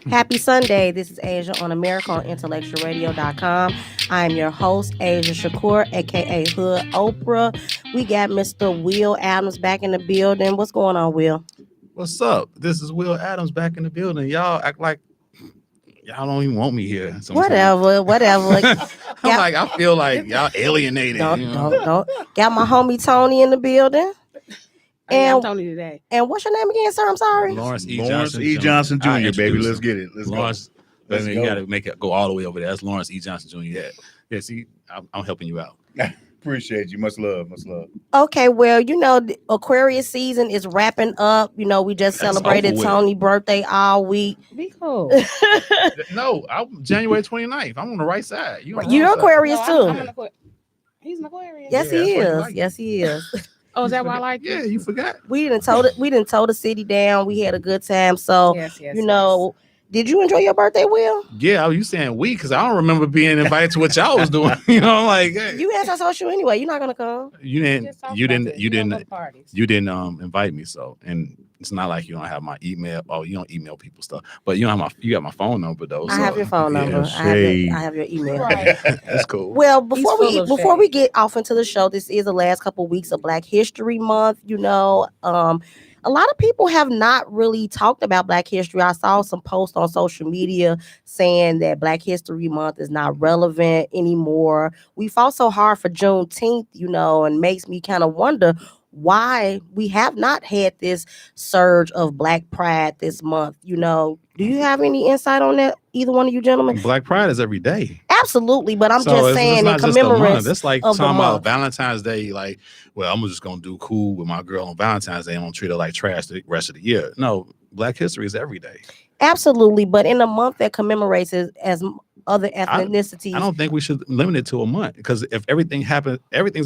Happy Sunday. This is Asia on America on IntellectualRadio.com. I am your host, Asia Shakur, aka Hood Oprah. We got Mr. Will Adams back in the building. What's going on, Will? What's up? This is Will Adams back in the building. Y'all act like y'all don't even want me here. Sometimes. Whatever. I'm like, I feel like y'all alienated. Don't. Got my homie Tony in the building. And I'm Tony today. And what's your name again, sir? I'm sorry. Lawrence E. Johnson Jr., baby. Let's get it. Lawrence, you got to make it go all the way over there. That's Lawrence E. Johnson Jr. Yeah. See, I'm helping you out. Appreciate you. Much love. Okay, well, the Aquarius season is wrapping up. We just celebrated Tony's birthday all week. Be cool. No, I'm January 29th. I'm on the right side. You're Aquarius too. He's an Aquarius. Yes, he is. Yes, he is. Oh, is that why I like it? Yeah, you forgot. We didn't tow the city down. We had a good time. So, yes. Did you enjoy your birthday, Will? Yeah, you saying we? Because I don't remember being invited to what y'all was doing. Like hey. You antisocial anyway. You're not gonna come. You didn't invite me. So, and it's not like you don't have my email. Oh, you don't email people stuff, but you got my phone number though. I have your phone number. I have your email. Right. That's cool. Well, before we get off into the show, this is the last couple of weeks of Black History Month. A lot of people have not really talked about Black history. I saw some posts on social media saying that Black History Month is not relevant anymore. We fought so hard for Juneteenth, and makes me kind of wonder why we have not had this surge of Black pride this month. Do you have any insight on that, either one of you gentlemen? Black pride is every day. Absolutely, but I'm just saying in commemoration. It's like talking about Valentine's Day, like, well, I'm just gonna do cool with my girl on Valentine's Day and don't treat her like trash the rest of the year. No, Black history is every day. Absolutely, but in a month that commemorates it as other ethnicities. I don't think we should limit it to a month, because if everything's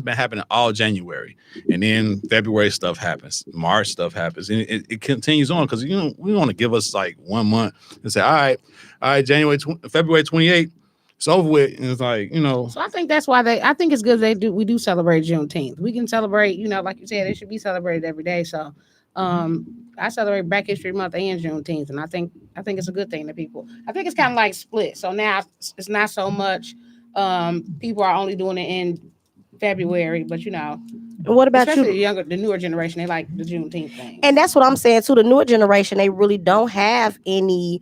been happening all January, and then February stuff happens, March stuff happens, and it continues on, because we want to give us like 1 month and say, all right, February 28th, it's over with, and it's like, So I think that's why I think it's good we do celebrate Juneteenth. We can celebrate, like you said, it should be celebrated every day. So I celebrate Black History Month and Juneteenth, and I think it's a good thing to people. I think it's kind of like split. So now it's not so much people are only doing it in February, but what about especially the newer generation, they like the Juneteenth thing. And that's what I'm saying too. The newer generation, they really don't have any,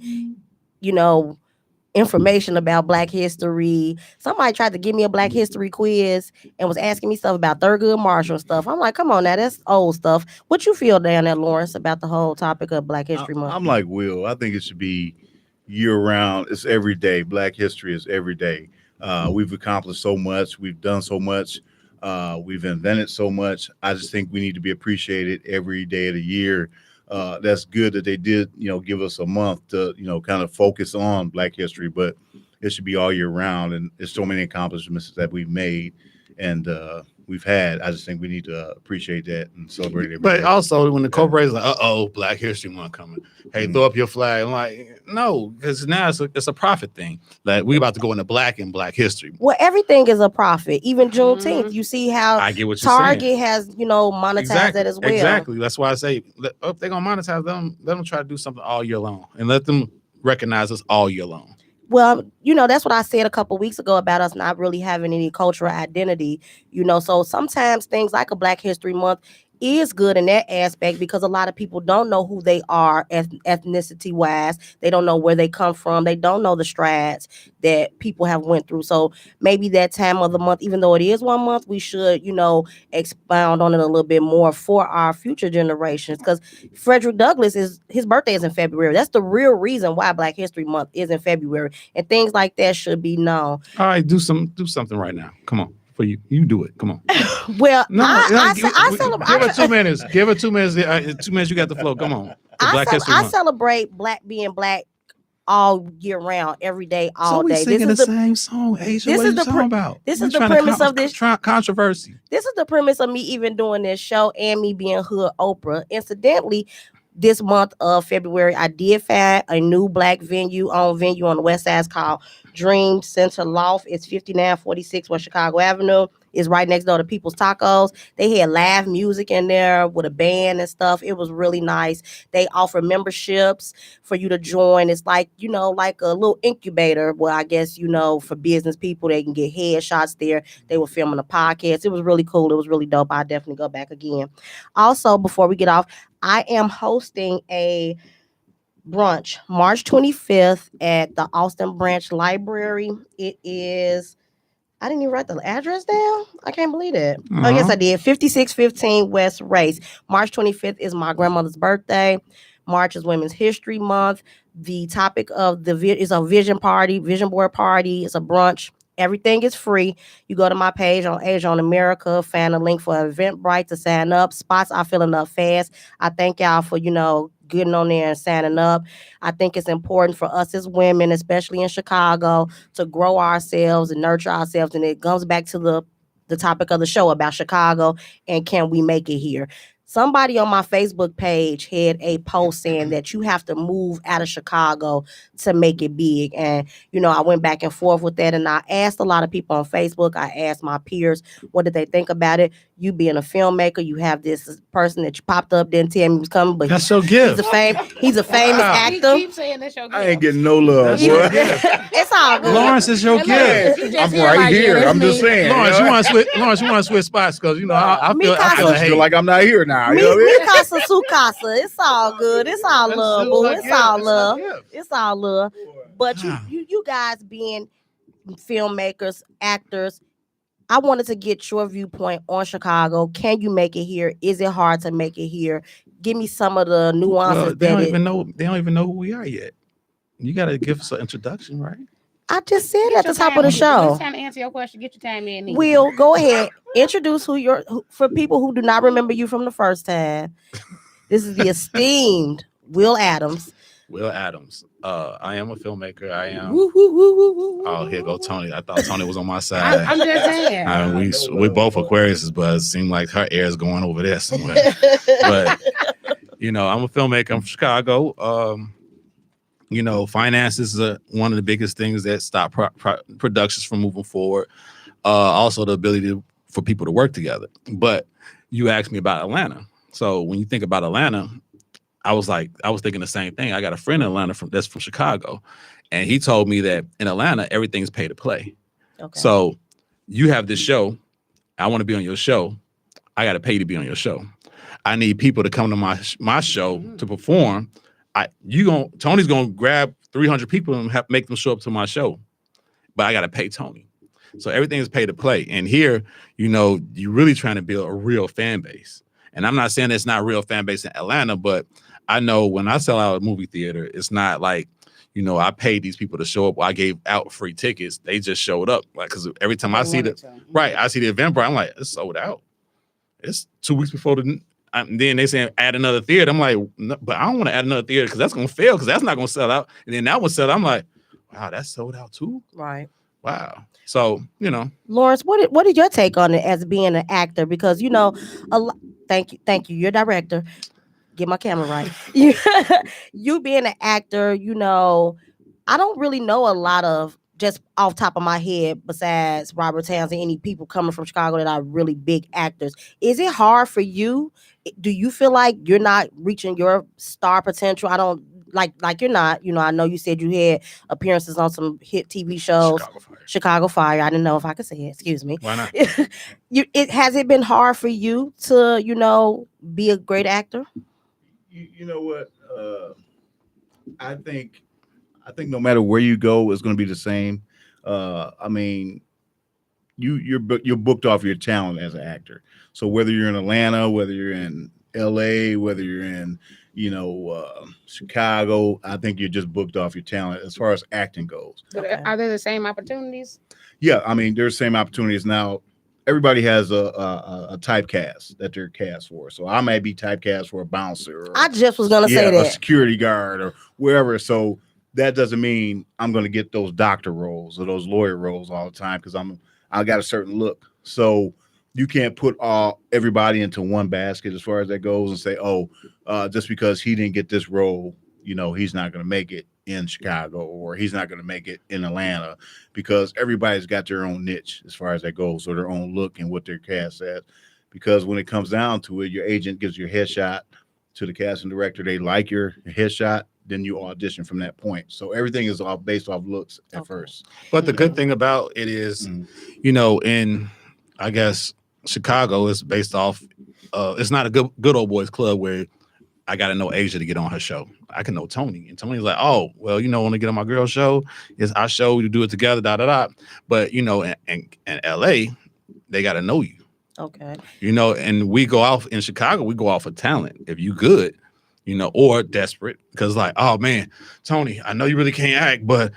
information about Black history. Somebody tried to give me a Black history quiz and was asking me stuff about Thurgood Marshall stuff. I'm like, come on now, that's old stuff. What you feel down there, Lawrence, about the whole topic of Black History Month? I'm like Will. I think it should be year round. It's every day. Black history is every day. We've accomplished so much. We've done so much. We've invented so much. I just think we need to be appreciated every day of the year. That's good that they did, give us a month to, kind of focus on Black history, but it should be all year round. And there's so many accomplishments that we've made and we've had. I just think we need to appreciate that and celebrate it. But also when the corporation's like, Black History Month coming. Hey, throw up your flag. I'm like, no, because now it's a profit thing. Like, we're about to go into Black and Black history. Well, everything is a profit. Even Juneteenth. You see how I get what you're Target saying. has, monetized that as well. Exactly. That's why I say, if they're going to monetize them, let them try to do something all year long and let them recognize us all year long. Well, that's what I said a couple weeks ago about us not really having any cultural identity, so sometimes things like a Black History Month is good in that aspect, because a lot of people don't know who they are ethnicity wise. They don't know where they come from. They don't know the strides that people have went through. So maybe that time of the month, even though it is 1 month, we should, expound on it a little bit more for our future generations. Because Frederick Douglass, his birthday is in February. That's the real reason why Black History Month is in February, and things like that should be known. All right, do something right now. Come on. For you do it. Come on. Well, I celebrate. Give her 2 minutes. Give her 2 minutes. 2 minutes. You got the flow. Come on. I celebrate being black all year round, every day, all day. So we singing the same song, Asia. What are you talking about? This is the premise of this controversy. This is the premise of me even doing this show and me being Hood Oprah. Incidentally, this month of February, I did find a new Black venue on the West Side. It's called Dream Center Loft. It's 5946 West Chicago Avenue. It's right next door to People's Tacos. They had live music in there with a band and stuff. It was really nice. They offer memberships for you to join. It's like, like a little incubator where I guess, for business people, they can get headshots there. They were filming a podcast. It was really cool. It was really dope. I'll definitely go back again. Also, before we get off, I am hosting a brunch March 25th at the Austin Branch Library. It is, I didn't even write the address down. I can't believe it. Oh, yes, I did. 5615 West Race. March 25th is my grandmother's birthday. March is Women's History Month. The topic of is a vision board party. It's a brunch. Everything is free. You go to my page on Asia on America, find a link for Eventbrite to sign up. Spots are filling up fast. I thank y'all for, getting on there and signing up. I think it's important for us as women, especially in Chicago, to grow ourselves and nurture ourselves. And it comes back to the topic of the show about Chicago and can we make it here? Somebody on my Facebook page had a post saying that you have to move out of Chicago to make it big. And, I went back and forth with that. And I asked a lot of people on Facebook. I asked my peers, what did they think about it? You being a filmmaker, you have this person that you popped up, didn't tell me he was coming, but that's your gift. He's a famous actor. Keep saying that's your gift. I ain't getting no love, boy. It's all good. Lawrence is your gift. I'm right here. I'm just saying. Lawrence, you want to switch spots because I feel like I'm not here now. Me casa, su casa. It's all good. It's all love, boo. It's all love. It's all love. But you guys being filmmakers, actors, I wanted to get your viewpoint on Chicago. Can you make it here? Is it hard to make it here? Give me some of the nuances. Well, they don't even know who we are yet. You got to give us an introduction, right? I just said at the top of the show. It's time to answer your question. Get your time in. Will, go ahead. Introduce for people who do not remember you from the first time. This is the esteemed Will Adams. Will Adams. I am a filmmaker. I am. Oh, here go Tony. I thought Tony was on my side. I'm just saying. I mean, we both Aquariuses, but it seemed like her air is going over there somewhere. But I'm a filmmaker. I'm from Chicago. Finances are one of the biggest things that stop productions from moving forward. Also, the ability for people to work together. But you asked me about Atlanta. So when you think about Atlanta, I was thinking the same thing. I got a friend in Atlanta that's from Chicago, and he told me that in Atlanta, everything's pay to play. Okay. So you have this show. I want to be on your show. I got to pay to be on your show. I need people to come to my show to perform. Tony's gonna grab 300 people and make them show up to my show, but I got to pay Tony. So everything is pay to play. And here, you're really trying to build a real fan base. And I'm not saying it's not a real fan base in Atlanta, but I know when I sell out a movie theater, it's not like, I paid these people to show up. I gave out free tickets. They just showed up. Like, because every time I see the Eventbrite, I'm like, it's sold out. It's 2 weeks before and then they say add another theater. I'm like, no, but I don't want to add another theater because that's going to fail because that's not going to sell out. And then that one sold out. I'm like, wow, that's sold out too? Right. Wow. So, Lawrence, what is your take on it as being an actor? Because, thank you. You're a director. Get my camera right. You being an actor, I don't really know a lot of, just off top of my head, besides Robert Townsend, any people coming from Chicago that are really big actors. Is it hard for you? Do you feel like you're not reaching your star potential? I don't like you're not. I know you said you had appearances on some hit TV shows. Chicago Fire. I didn't know if I could say it. Excuse me. Why not? Has it been hard for you to, be a great actor? You know what? I think no matter where you go, it's going to be the same. I mean, you're booked off your talent as an actor. So whether you're in Atlanta, whether you're in LA, whether you're in Chicago, I think you're just booked off your talent as far as acting goes. But are there the same opportunities? Yeah, I mean, there's same opportunities now. Everybody has a typecast that they're cast for. So I may be typecast for a bouncer. I just was gonna say that. A security guard or wherever. So that doesn't mean I'm going to get those doctor roles or those lawyer roles all the time because I got a certain look. So you can't put everybody into one basket as far as that goes and say, just because he didn't get this role, he's not going to make it in Chicago, or he's not going to make it in Atlanta, because everybody's got their own niche as far as that goes, or their own look and what their cast says. Because when it comes down to it, your agent gives you a headshot to the casting director. They like your headshot, then you audition from that point. So everything is all based off looks at first. But the good thing about it is, in I guess Chicago is based off. It's not a good old boys club where I got to know Asia to get on her show. I can know Tony, and Tony's like, oh, well, when I get on my girl show, it's our show. We do it together, But in LA, they got to know you. Okay. And we go out in Chicago, we go out for talent. If you good, or desperate, because like, oh man, Tony, I know you really can't act, but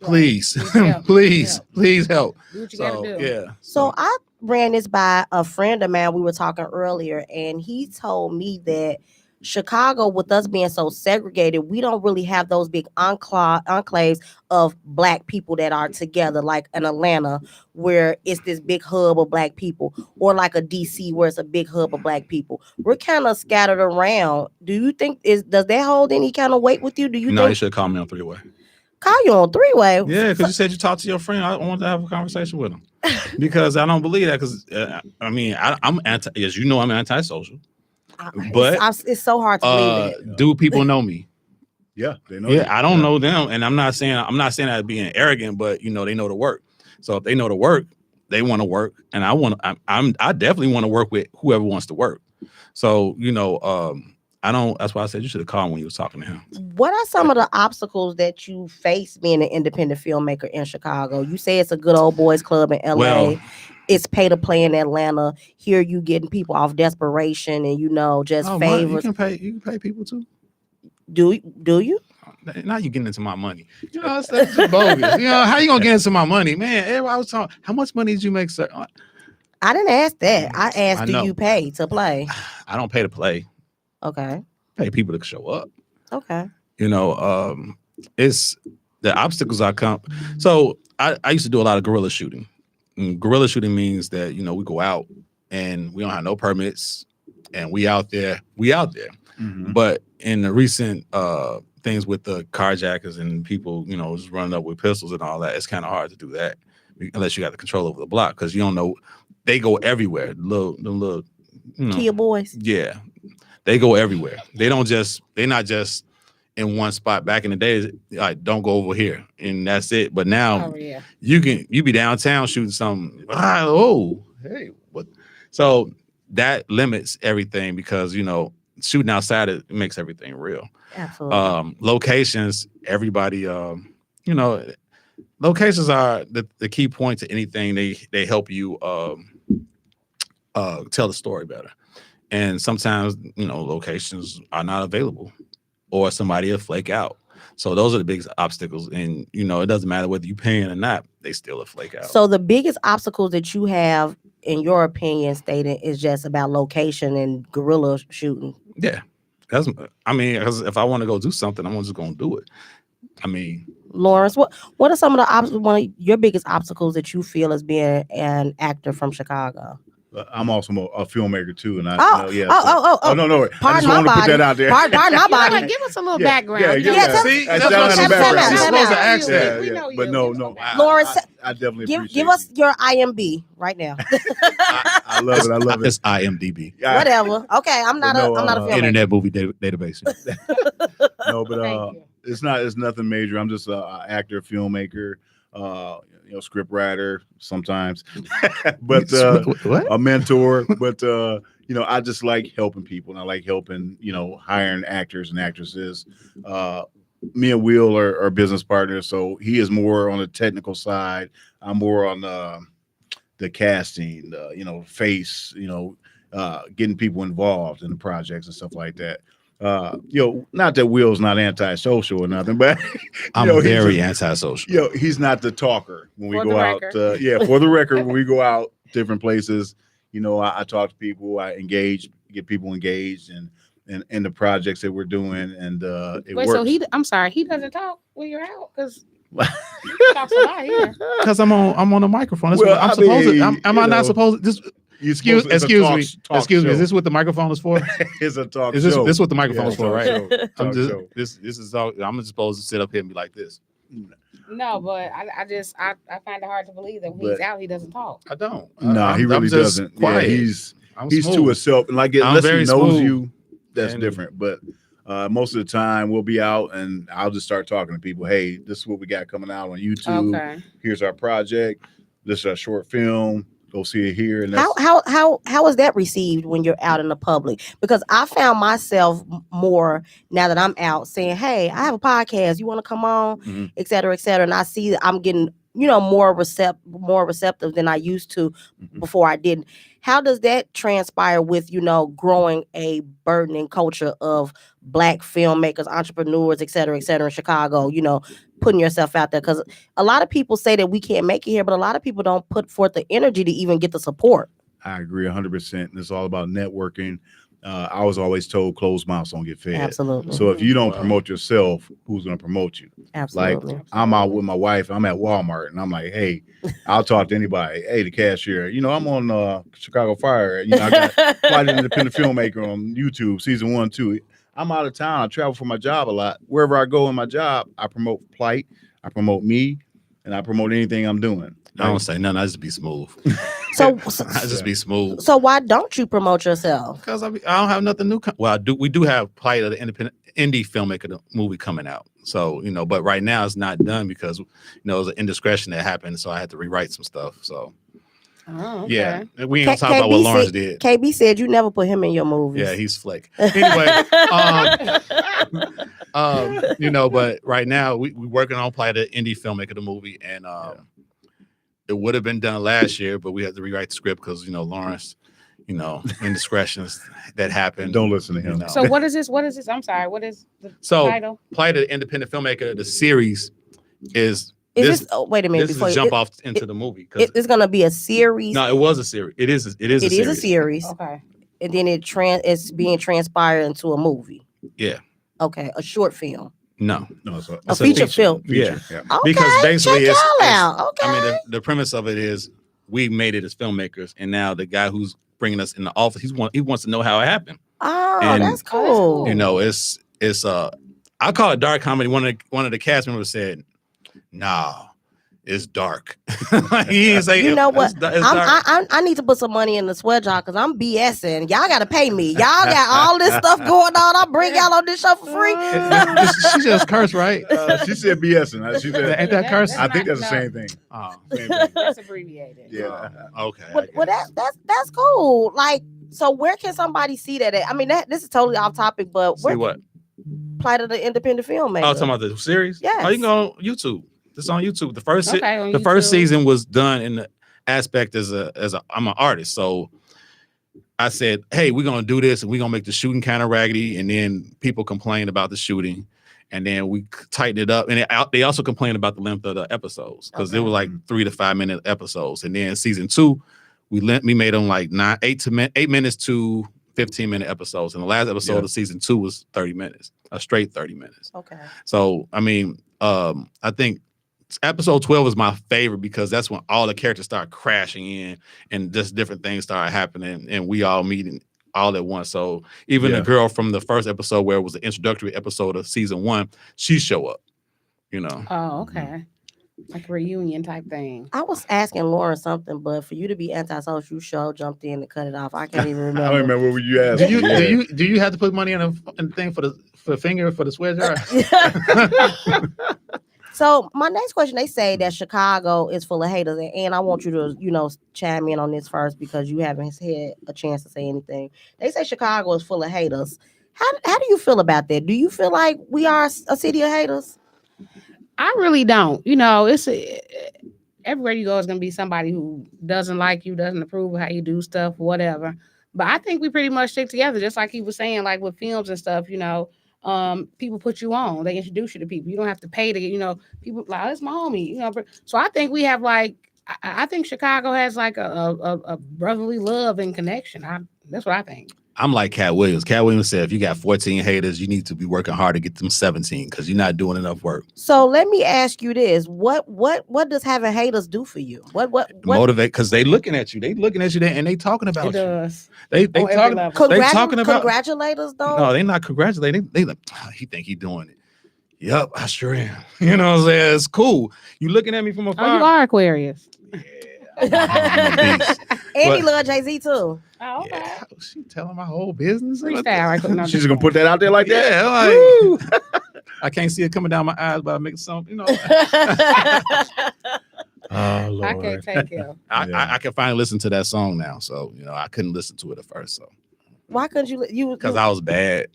please, please help. Do what you gotta do. Yeah. So I ran this by a friend of mine. We were talking earlier, and he told me that Chicago, with us being so segregated, we don't really have those big enclaves of Black people that are together, like in Atlanta, where it's this big hub of Black people, or like a DC, where it's a big hub of Black people. We're kind of scattered around. Do you think does that hold any kind of weight with you? Do you? No, think you should call me on 3-way. Call you on 3-way? Yeah, because you said you talked to your friend. I wanted to have a conversation with him because I don't believe that. Because I'm anti. As you know, I'm antisocial. But it's so hard to believe it. Do people know me? Yeah, they know. Yeah, I don't know them, and I'm not saying that being arrogant, but they know the work. So if they know the work, they want to work, and I definitely want to work with whoever wants to work. So I don't. That's why I said you should have called when you was talking to him. What are some of the obstacles that you face being an independent filmmaker in Chicago? You say it's a good old boys club in LA. Well, it's pay to play in Atlanta. Here you getting people off desperation and just favors. You can pay people too. Do you? Now you getting into my money. That's bogus. How you gonna get into my money, man? Everybody was talking. How much money did you make, sir? I didn't ask that. I asked, do you pay to play? I don't pay to play. Okay. Pay people to show up. Okay. It's the obstacles I come. So I used to do a lot of guerrilla shooting. And guerrilla shooting means that we go out and we don't have no permits and we out there. Mm-hmm. But in the recent things with the carjackers and people just running up with pistols and all that, it's kind of hard to do that unless you got the control over the block, because you don't know. They go everywhere. The little Kia boys. Yeah, they go everywhere. They're not just in one spot. Back in the days, like, don't go over here and that's it. But now you be downtown shooting something. Hey, what? So that limits everything, because shooting outside, it makes everything real. Absolutely. Locations, everybody, locations are the key point to anything. They help you tell the story better. And sometimes, locations are not available, or somebody will flake out. So those are the biggest obstacles. And, it doesn't matter whether you're paying or not, they still will flake out. So the biggest obstacles that you have, in your opinion, stated, is just about location and guerrilla shooting. Yeah. Because if I want to go do something, I'm just going to do it. Lawrence, what are some of one of your biggest obstacles that you feel as being an actor from Chicago? I'm also a filmmaker too, and no. Pardon I just want to put that out there. Pardon my body. Give us a little background. See, that's what I'm saying. You're supposed to ask that. We know you. But no. Lawrence, I definitely give us your IMDb right now. I love it. It's IMDb. Whatever. Okay, I'm not a filmmaker. Internet movie database. No, but it's nothing major. I'm just an actor, filmmaker, script writer sometimes, but a mentor. But I just like helping people, and I like helping hiring actors and actresses. Me and Will are business partners, so he is more on the technical side. I'm more on the casting, face, getting people involved in the projects and stuff like that. Not that Will's not antisocial or nothing, but I'm very antisocial. He's not the talker when we go out. For the record, when we go out different places, I talk to people, I get people engaged in the projects that we're doing, and it works. So he doesn't talk when you're out, because he talks a lot here. Because I'm on a microphone. That's Well, what I'm supposed to. Am I not supposed to? Excuse me. Excuse me. Is this what the microphone is for? It's a talk Is this show. this what the microphone is Yeah, for, right? talk show. This is all. I'm just supposed to sit up here and be like this. No, but I find it hard to believe that when he's out, he doesn't talk. I don't. No, he really I'm just doesn't. quiet. Yeah, he's to himself, and like unless he very knows smooth. you, that's And- different. But most of the time, we'll be out, and I'll just start talking to people. Hey, this is what we got coming out on YouTube. Okay. Here's our project. This is our short film. Go see it here. And that's, How is that received when you're out in the public? Because I found myself more now that I'm out saying, "Hey, I have a podcast. You want to come on?" Mhm. Et cetera, et cetera. And I see that I'm getting more receptive than I used to Mhm. before I didn't. How does that transpire with growing a burgeoning culture of Black filmmakers, entrepreneurs, et cetera, in Chicago? Putting yourself out there, because a lot of people say that we can't make it here, but a lot of people don't put forth the energy to even get the support. I agree 100%. It's all about networking. I was always told closed mouths don't get fed. Absolutely. So if you don't Wow. promote yourself, who's going to promote you? Absolutely. Like I'm out with my wife. I'm at Walmart, and I'm like, hey, I'll talk to anybody. Hey, the cashier. I'm on Chicago Fire. I got Flight Independent Filmmaker on YouTube, season 1, 2. I'm out of town. I travel for my job a lot. Wherever I go in my job, I promote Plight. I promote me, and I promote anything I'm doing. I don't say nothing. I just be smooth. So, I just be smooth. so why don't you promote yourself? Because I don't have nothing new. Well, I do. We do have Plight of the indie filmmaker the movie coming out. So but right now it's not done because it was an indiscretion that happened. So I had to rewrite some stuff. So Oh, okay. yeah, we ain't gonna talk about what Lawrence did. KB said you never put him in your movies. Yeah, he's flick. Anyway, but right now we working on Plight of the indie filmmaker the movie, and it would have been done last year, but we had to rewrite the script because Lawrence, indiscretions that happened. Don't listen to him. So what is this? What is this? I'm sorry. What is the So title? Plight of the independent filmmaker. The series is Is this? Oh, wait a minute. this is Before a jump off into the movie. 'Cause it's gonna be a series. no, it was a series. It is. It is. It is a series, Okay. and then it's being transpired into a movie. Yeah. Okay, a short film, No, No, it's a It's a feature feature. film. Yeah. Yeah. Okay, because basically check it's y'all out. Okay. I mean, the premise of it is we made it as filmmakers, and now the guy who's bringing us in the office, he wants to know how it happened. oh, and- that's cool. cool. It's I call it dark comedy. One of the cast members said, "Nah, it's dark." Like, he didn't say, You know what? It's dark. I need to put some money in the sweat jar because I'm BSing. Y'all got to pay me. Y'all got all this stuff going on. I bring y'all on this show for free. She just cursed, right? She said BS, and she said, Ain't that curse? I think that's the No, same thing. Oh, Same thing. That's abbreviated. Yeah. okay. Well, that's cool. Like, so where can somebody see that at? I mean, this is totally off topic, but See where what? Plight of the independent filmmaker? Oh, talking about the series? Yes. Oh, you can go on YouTube. It's on YouTube. The first Okay, on the first YouTube. season was done in the aspect as I'm an artist. So I said, hey, we're gonna do this and we're gonna make the shooting kind of raggedy. And then people complained about the shooting. And then we tightened it up. And they also complained about the length of the episodes because they Okay. were like 3 to 5 minute episodes. And then season 2, we made them like 8 minutes to 15-minute episodes. And the last episode Yeah. of season 2 was 30 minutes, a straight 30 minutes. Okay. So, I mean, I think episode 12 is my favorite because that's when all the characters start crashing in and just different things start happening and we all meeting all at once. So even Yeah. the girl from the first episode where it was the introductory episode of season 1, she show up, Oh, okay. Like a reunion type thing. I was asking Lauren something, but for you to be antisocial, you sure jumped in and cut it off. I can't even I remember. don't remember what you asked. Do you me. Yeah. do you have to put money in the thing for the finger for the sweat jar? So my next question, they say that Chicago is full of haters, and I want you to, chime in on this first because you haven't had a chance to say anything. They say Chicago is full of haters. How do you feel about that? Do you feel like we are a city of haters? I really don't. It's everywhere you go is going to be somebody who doesn't like you, doesn't approve of how you do stuff, whatever. But I think we pretty much stick together, just like he was saying, like with films and stuff. People put you on, they introduce you to people. You don't have to pay to get. People like, oh, it's my homie. So I think we have like, I think Chicago has like a brotherly love and connection. That's what I think. I'm like Cat Williams. Cat Williams said, if you got 14 haters, you need to be working hard to get them 17 because you're not doing enough work. So let me ask you this: what does having haters do for you? What motivate? Because they looking at you. They looking at you there and they talking about It you. does. They On every talking. level. They talking about. Congratulators, though. No, they not congratulating. They like, he think he doing it. Yep, I sure am. You know what I'm saying? It's cool. You looking at me from afar. Oh, you are Aquarius. I'm a beast. And he love Jay-Z too. Oh, okay. Yeah, she telling my whole business. Freestyle. Right? No, She's gonna put that out there like that. Yeah, like I can't see it coming down my eyes, but I make some, you know. Oh Lord. I can't take him. I can finally listen to that song now. So, you know, I couldn't listen to it at first. So Why couldn't you? because I was bad.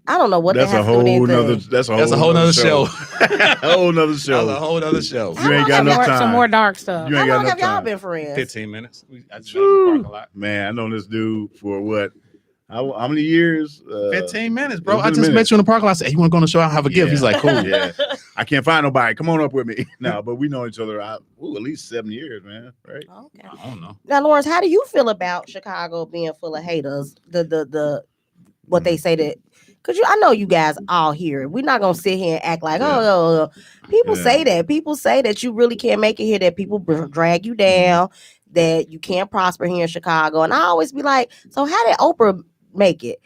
I don't know what That's that a has to do with whole anything. nother. That's a whole nother show. a whole nother show. That's a whole other show. You ain't got no time. Some more dark stuff. You How ain't got long no have y'all time. been friends? 15 minutes. I just been in the parking lot. Man, I know this dude for what? How many years? 15 minutes, bro. it's I been a just minute. met you in the parking lot. I said, hey, you want to go on the show? I'll have a gift. Yeah. He's like, cool. Yeah. I can't find nobody. Come on up with me. No, but we know each other at least 7 years, man. Right? Okay. I don't know. Now, Lawrence, how do you feel about Chicago being full of haters? The what they say that, because I know you guys all hear it. We're not gonna sit here and act like people Yeah. say that. People say that you really can't make it here. That people drag you down. That you can't prosper here in Chicago. And I always be like, so how did Oprah make it?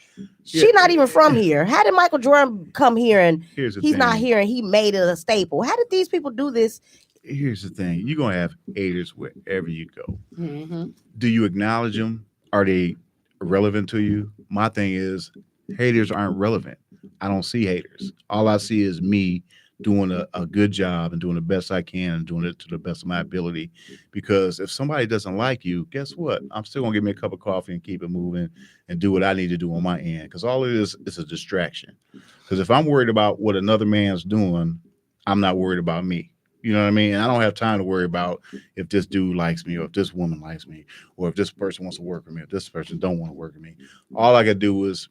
She not even from here. How did Michael Jordan come here and Here's the he's thing. not here and he made it a staple? How did these people do this? Here's the thing. You're gonna have haters wherever you go. Mm-hmm. Do you acknowledge them? Are they relevant to you? My thing is haters aren't relevant. I don't see haters. All I see is me doing a good job and doing the best I can and doing it to the best of my ability. Because if somebody doesn't like you, guess what? I'm still gonna give me a cup of coffee and keep it moving and do what I need to do on my end. Because all it is a distraction. Because if I'm worried about what another man's doing, I'm not worried about me. You know what I mean? And I don't have time to worry about if this dude likes me or if this woman likes me or if this person wants to work with me, if this person don't want to work with me. All I gotta do is,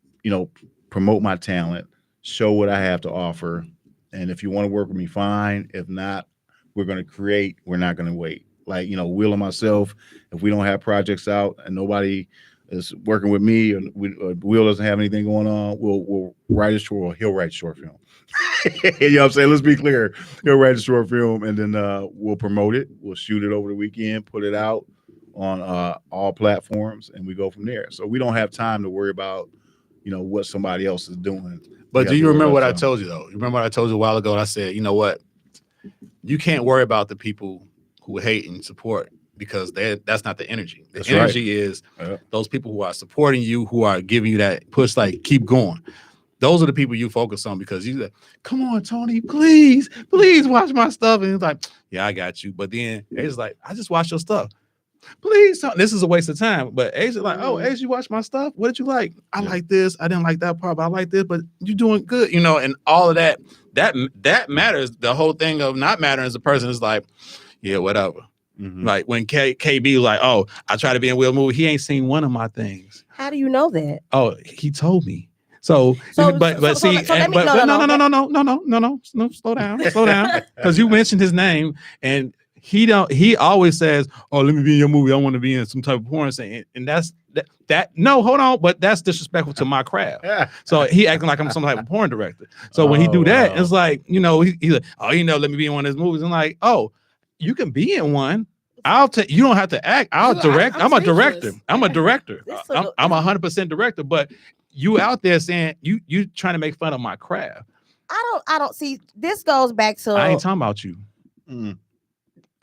promote my talent, show what I have to offer. And if you want to work with me, fine. If not, we're going to create. We're not going to wait. Like, Will and myself, if we don't have projects out and nobody is working with me or Will doesn't have anything going on, we'll write a short, or he'll write a short film. You know what I'm saying? Let's be clear. He'll write a short film and then we'll promote it. We'll shoot it over the weekend, put it out on all platforms, and we go from there. So we don't have time to worry about, what somebody else is doing. But do you remember what I told you, though? You remember what I told you a while ago? And I said, you know what? You can't worry about the people who hate and support because that's not the energy. The energy is those people who are supporting you, who are giving you that push, like, keep going. Those are the people you focus on because you like, come on, Tony, please watch my stuff. And it's like, yeah, I got you. But then it's like, I just watch your stuff. Please, this is a waste of time. But Ace is like, oh, Ace, you watch my stuff? What did you like? I like this. I didn't like that part, but I like this. But you're doing good, and all of that. That matters. The whole thing of not mattering as a person is like, yeah, whatever. Mm-hmm. Like when KB was like, oh, I try to be in Will movie. He ain't seen one of my things. How do you know that? Oh, he told me. So slow down, because you mentioned his name and. He always says, oh, let me be in your movie. I want to be in some type of porn scene. And that's that. No, hold on. But that's disrespectful to my craft. So he acting like I'm some type of porn director. So when he do that, it's like, he's like, oh, let me be in one of his movies. I'm like, oh, you can be in one. I'll take, you don't have to act. I'll direct. I'm a director. I'm a director. I'm 100% director. But you out there saying you trying to make fun of my craft. I don't see, this goes back to. I ain't talking about you.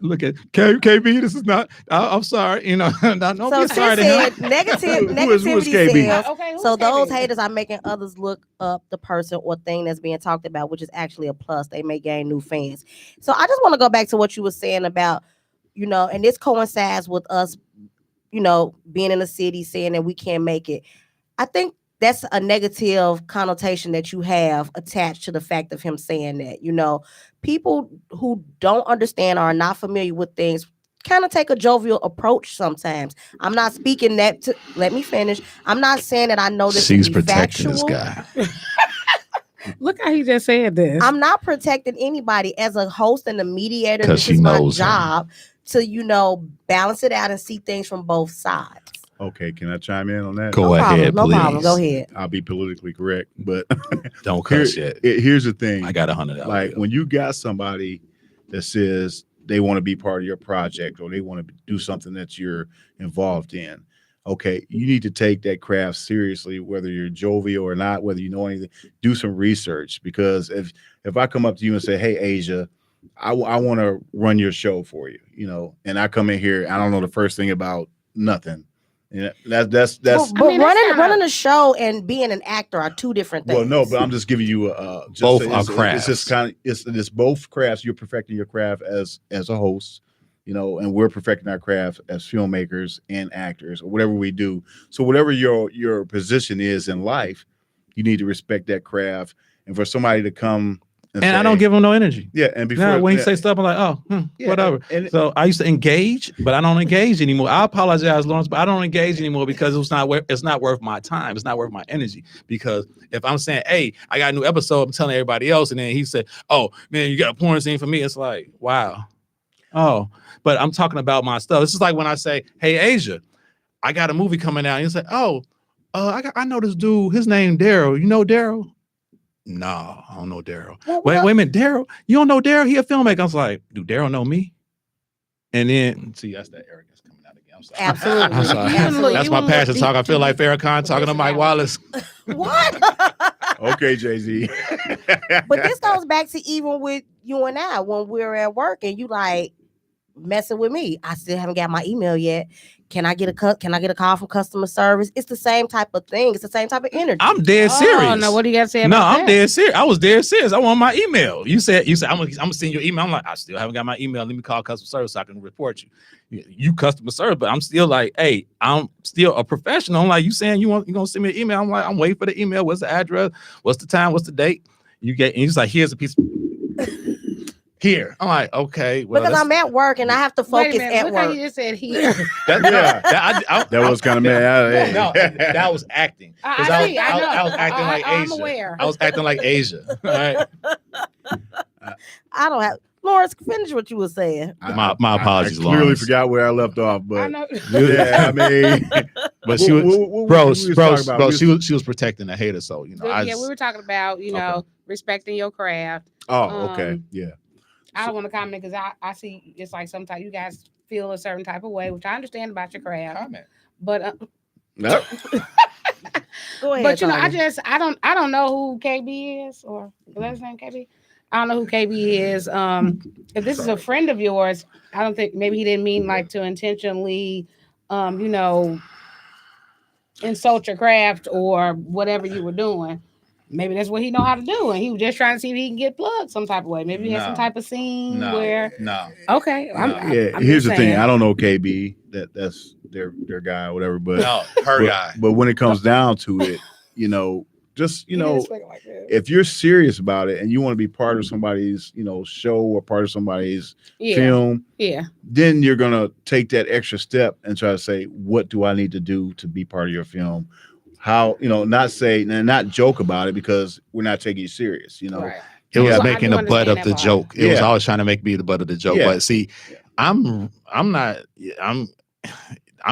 Look at KB. This is not. I'm sorry. Don't be sorry to him. Negativity sells. Okay, so KB? those haters are making others look up the person or thing that's being talked about, which is actually a plus. They may gain new fans. So I just want to go back to what you were saying about, and this coincides with us, being in the city saying that we can't make it. I think that's a negative connotation that you have attached to the fact of him saying that. People who don't understand or are not familiar with things kind of take a jovial approach sometimes. I'm not speaking that to, let me finish. I'm not saying that I know this. She's protecting this guy. Look how he just said this. I'm not protecting anybody as a host and a mediator. Because this is my job to, balance it out and see things from both sides. Okay, can I chime in on that? Go No ahead, problem, no problem. please. Go ahead. I'll be politically correct, but Don't cuss yet. here's the thing. I got $100. Like bill. when you got somebody that says they want to be part of your project or they want to do something that you're involved in, okay, you need to take that craft seriously, whether you're jovial or not, whether you know anything. Do some research, because if I come up to you and say, "Hey, Asia, I want to run your show for you," and I come in here, I don't know the first thing about nothing. That's But running a show and being an actor are two different things. well, no, but I'm just giving you Both are crafts. It's just it's both crafts. You're perfecting your craft as a host, and we're perfecting our craft as filmmakers and actors, or whatever we do. So whatever your position is in life, you need to respect that craft. And for somebody to come and say, I don't give him no energy. yeah, and before Now, when you say stuff, I'm like, whatever. So I used to engage, but I don't engage anymore. I apologize, Lawrence, but I don't engage anymore because it's not worth my time. It's not worth my energy. Because if I'm saying, hey, I got a new episode, I'm telling everybody else, and then he said, oh man, you got a porn scene for me. It's like, wow. Oh, but I'm talking about my stuff. It's just like when I say, hey, Asia, I got a movie coming out. And you say, oh, I know this dude. His name Daryl. You know Daryl? No, I don't know Daryl. Wait a minute, Daryl. You don't know Daryl? He a filmmaker. I was like, do Daryl know me? And then see, that's that arrogance coming out again. I'm sorry. Absolutely. I'm sorry. Absolutely. That's my passion talk. I feel like Farrakhan talking to Mike Wallace. What? Okay, Jay-Z. But this goes back to even with you and I when we're at work and you like messing with me. I still haven't got my email yet. Can I get a call from customer service? It's the same type of thing. It's the same type of energy. I'm dead serious. Oh no, what do you got to say No, about I'm that? dead serious. I was dead serious. I want my email. You said I'm gonna send you an email. I'm like, I still haven't got my email. Let me call customer service so I can report you. You customer service, but I'm still like, hey, I'm still a professional. I'm like, you saying you're gonna send me an email? I'm like, I'm waiting for the email. What's the address? What's the time? What's the date? And he's like, here's a piece of here. I'm like, okay, well, because I'm at work and I have to Wait a focus minute, at look how work. you just said here. That was kind of mad. No, that was acting. 'Cause I see, I know. I was acting like I'm Asia. aware. I was acting like Asia. All right. I don't have Lawrence, finish what you were saying. My apologies, I clearly Lawrence. forgot where I left off, I but know. yeah, I mean, But she was, what we talking about? she was protecting the hater. So We were talking about respecting your craft. Oh, okay, yeah. I don't want to comment because I see it's like sometimes you guys feel a certain type of way, which I understand about your craft. comment. But No. Go ahead. but Tony. I don't know who KB is, or is that his name, KB? I don't know who KB is. If this is a friend of yours, I don't think maybe he didn't mean like to intentionally insult your craft or whatever you were doing. Maybe that's what he know how to do, and he was just trying to see if he can get plugged some type of way. Maybe he had some type of scene where. No. Okay, I'm Here's the just thing. saying. I don't know KB. That's their guy or whatever. But No, her guy. But when it comes down to it, just He didn't explain it like that. if you're serious about it and you want to be part of somebody's show or part of somebody's film, then you're gonna take that extra step and try to say, what do I need to do to be part of your film? How not say and not joke about it because we're not taking you serious. Right. It was So I making do the butt of understand the that part. joke. It was always trying to make me the butt of the joke. Yeah. But see, I'm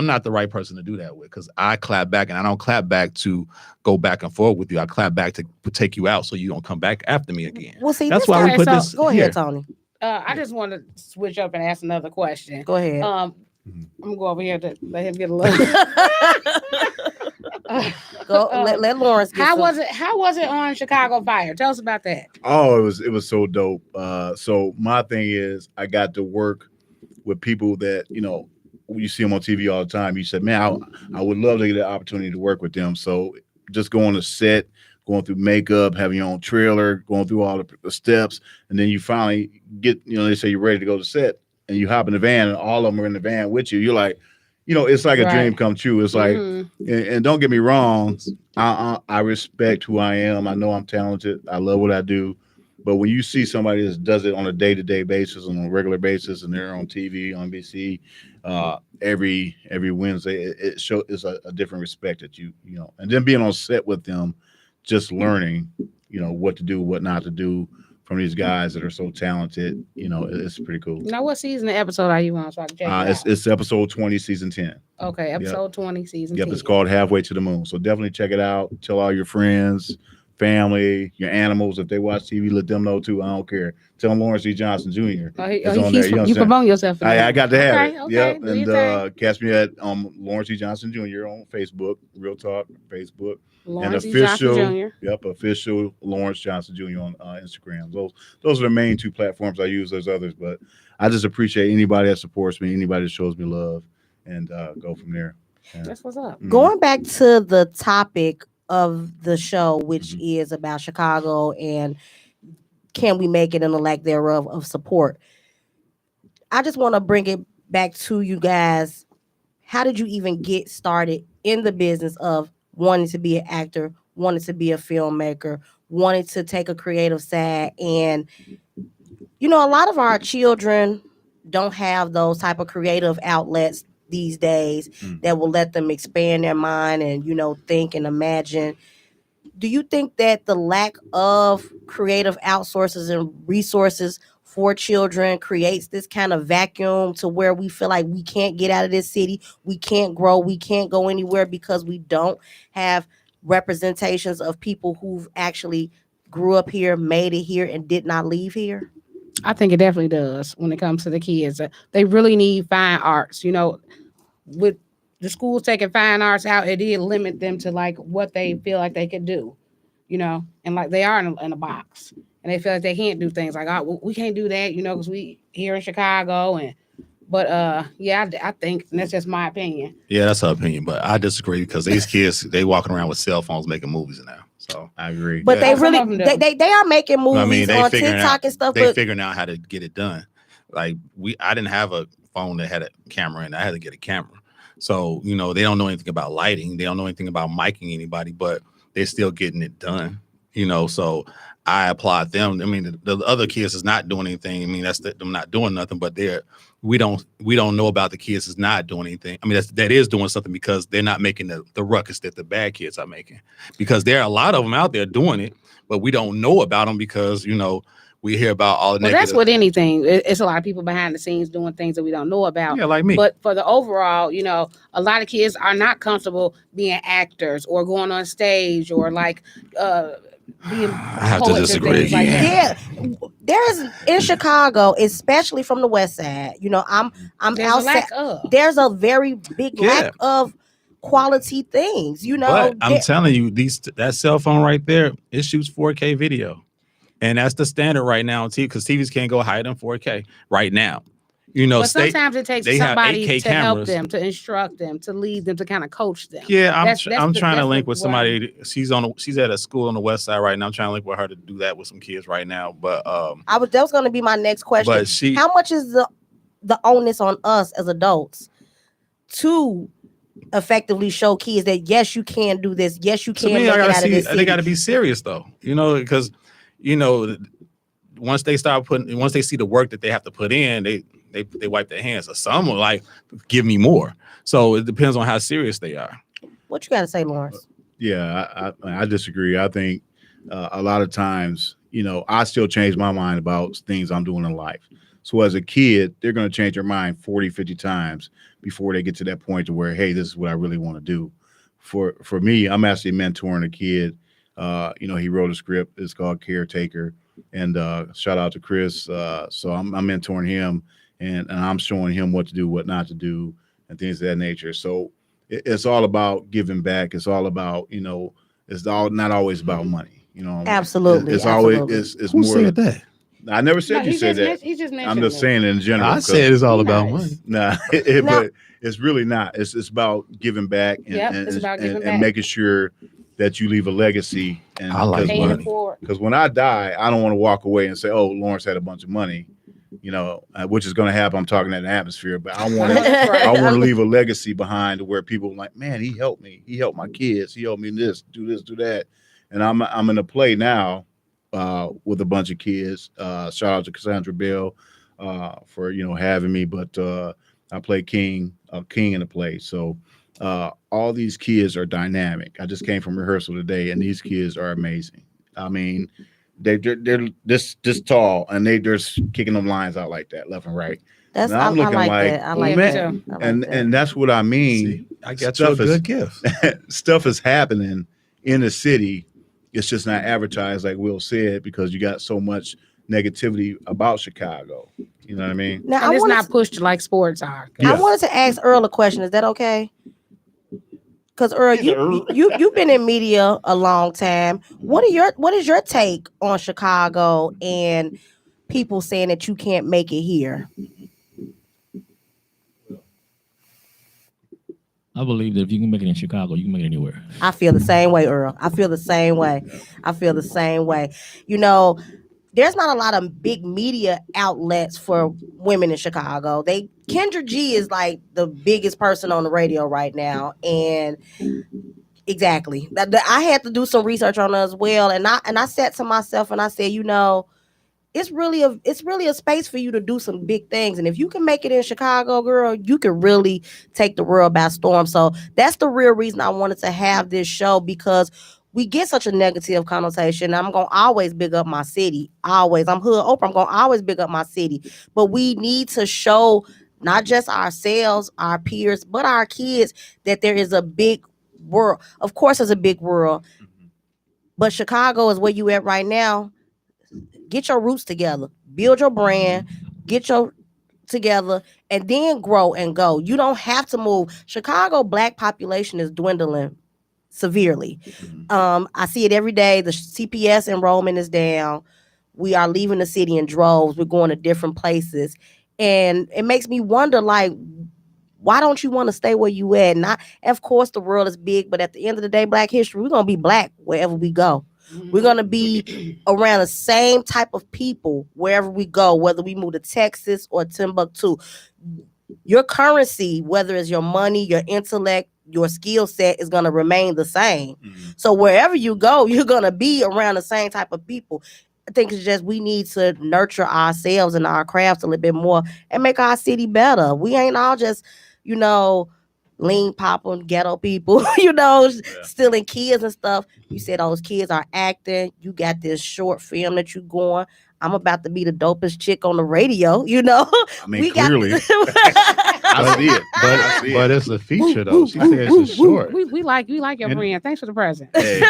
not the right person to do that with because I clap back and I don't clap back to go back and forth with you. I clap back to take you out so you don't come back after me again. Well, see, That's this why we guy- put so this. Go here. ahead, Tony. I just want to switch up and ask another question. Go ahead. I'm gonna go over here to let him get a little. Let Lawrence get How some- was it? How was it on Chicago Fire? Tell us about that. Oh, it was so dope. So my thing is I got to work with people that you see them on TV all the time. You said, man, I would love to get the opportunity to work with them. So just going to set, going through makeup, having your own trailer, going through all the steps, and then you finally get, they say you're ready to go to set, and you hop in the van, and all of them are in the van with you. You're like, it's like a dream come true. It's like, and don't get me wrong, I respect who I am. I know I'm talented. I love what I do. But when you see somebody that does it on a day-to-day basis, on a regular basis, and they're on TV, on NBC, every Wednesday, it's a different respect that and then being on set with them, just learning, what to do, what not to do from these guys that are so talented. It's pretty cool. Now, what season of episode are you on so I can check it out? It's episode 20, season 10. Okay, episode 20, season Yep, 10. it's called Halfway to the Moon. So definitely check it out. Tell all your friends, family, your animals. If they watch TV, let them know too. I don't care. Tell Lawrence D. Johnson Jr. Oh, It's on there. You know what I'm you saying? promote yourself. For that. I got to have Okay, it. okay, Yep. do your And catch me at Lawrence D. Johnson Jr. on Facebook, Real Talk, Facebook. Lawrence and D. Johnson official, Jr. Yep, official Lawrence Johnson Jr. on Instagram. Those are the main two platforms I use. There's others, but I just appreciate anybody that supports me, anybody that shows me love, and go from there. Yeah. That's what's up. Going back to the topic of the show, which is about Chicago and can we make it and the lack thereof of support. I just want to bring it back to you guys. How did you even get started in the business of wanting to be an actor, wanting to be a filmmaker, wanting to take a creative side? And, a lot of our children don't have those type of creative outlets these days that will let them expand their mind and, think and imagine. Do you think that the lack of creative outsources and resources for children creates this kind of vacuum to where we feel like we can't get out of this city, we can't grow, we can't go anywhere because we don't have representations of people who've actually grew up here, made it here, and did not leave here? I think it definitely does when it comes to the kids. They really need fine arts. With the schools taking fine arts out, it did limit them to like what they feel like they could do, and like they are in a box and they feel like they can't do things like, oh, we can't do that, because we here in Chicago. I think, and that's just my opinion. Yeah, that's her opinion, but I disagree because these kids, they walking around with cell phones making movies now. So I agree. But Yeah. they really, they are making movies they on figuring TikTok out, and stuff. They But figuring out how to get it done. Like I didn't have a phone that had a camera in it. I had to get a camera. So, they don't know anything about lighting. They don't know anything about miking anybody, but they're still getting it done, so I applaud them. I mean, the other kids is not doing anything. I mean, that's them not doing nothing, but we don't know about the kids is not doing anything. I mean, that is doing something because they're not making the ruckus that the bad kids are making, because there are a lot of them out there doing it, but we don't know about them because, we hear about all the Well, negative. that's with anything. It's a lot of people behind the scenes doing things that we don't know about. Yeah, like me. But for the overall, a lot of kids are not comfortable being actors or going on stage or like being I have to poets and disagree things like again. that. yeah, there is in Chicago, especially from the West Side. I'm There's a outside. lack of. There's a very big Yeah. lack of quality things. But I'm telling you, that cell phone right there, it shoots 4K video. And that's the standard right now on TV, because TVs can't go higher than 4K right now. But sometimes it takes they have somebody 8K to help cameras. them, to instruct them, to lead them, to kind of coach them. Yeah, That's I'm trying to that's link with what I'm- somebody. She's at a school on the West Side right now. I'm trying to link with her to do that with some kids right now. But that was going to be my next question. but How much is the onus on us as adults to effectively show kids that yes, you can do this, yes, you to can me, make it out of this they city? got to be serious though, because once they see the work that they have to put in, they wipe their hands. So some are like, give me more. So it depends on how serious they are. What you got to say, Lawrence? Yeah, I disagree. I think a lot of times, I still change my mind about things I'm doing in life. So as a kid, they're going to change their mind 40, 50 times before they get to that point to where, hey, this is what I really want to do. For me, I'm actually mentoring a kid. He wrote a script. It's called Caretaker. And shout out to Chris. So I'm mentoring him and I'm showing him what to do, what not to do, and things of that nature. So it's all about giving back. It's all about, it's all not always about money. Absolutely. It's absolutely. always it's Who more. said that? I never said you said that. He just I'm mentioned just it. saying it in general. I said it's all about Nice. money. Nah, Now- but it's really not. It's about giving back and, Yep, and, it's about and- giving and back. making sure that you leave a legacy. And I like Paying money. it forward. because when I die, I don't want to walk away and say, "Oh, Lawrence had a bunch of money," which is going to happen. I'm talking in the atmosphere, but I want to. Right. I want to leave a legacy behind where people are like, man, he helped me. He helped my kids. He helped me this, do that. And I'm in a play now with a bunch of kids. Shout out to Cassandra Bell for having me. But I play king in the play. So all these kids are dynamic. I just came from rehearsal today, and these kids are amazing. I mean, they're this tall, and they're just kicking them lines out like that, left and right. That's And I'm looking like like, that. I like me that. too. I like and that. and that's what I mean. See, I got you a Stuff is- good gift. Stuff is happening in the city. It's just not advertised like Will said because you got so much negativity about Chicago. You know what I mean? Now And I it's wanted not pushed like sports are. Yeah. I wanted to ask Earl a question. Is that okay? Because Earl, you've been in media a long time. What is your take on Chicago and people saying that you can't make it here? I believe that if you can make it in Chicago, you can make it anywhere. I feel the same way, Earl. I feel the same way. I feel the same way. You know, there's not a lot of big media outlets for women in Chicago. Kendra G is like the biggest person on the radio right now, and exactly. I had to do some research on her as well, and I said to myself, and I said, you know, it's really a space for you to do some big things, and if you can make it in Chicago, girl, you can really take the world by storm. So that's the real reason I wanted to have this show, because we get such a negative connotation. I'm gonna always big up my city. Always. I'm hood Oprah. I'm gonna always big up my city. But we need to show not just ourselves, our peers, but our kids that there is a big world. Of course, there's a big world, but Chicago is where you at right now. Get your roots together, build your brand, get your together, and then grow and go. You don't have to move. Chicago Black population is dwindling severely. I see it every day. The CPS enrollment is down. We are leaving the city in droves. We're going to different places, and it makes me wonder, like, why don't you want to stay where you at? Not, of course, the world is big, but at the end of the day, Black history, we're gonna be Black wherever we go. We're going to be around the same type of people wherever we go, whether we move to Texas or Timbuktu. Your currency, whether it's your money, your intellect, your skill set, is going to remain the same. So wherever you go, you're going to be around the same type of people. I think it's just we need to nurture ourselves and our crafts a little bit more and make our city better. We ain't all just, you know, lean popping ghetto people, you know, stealing kids and stuff. You said those kids are acting. You got this short film that you going. I'm about to be the dopest chick on the radio, you know. I mean, clearly. I see it. I see But it. it's a feature though. She said it's a short. We like your brand. Thanks for the present. Hey,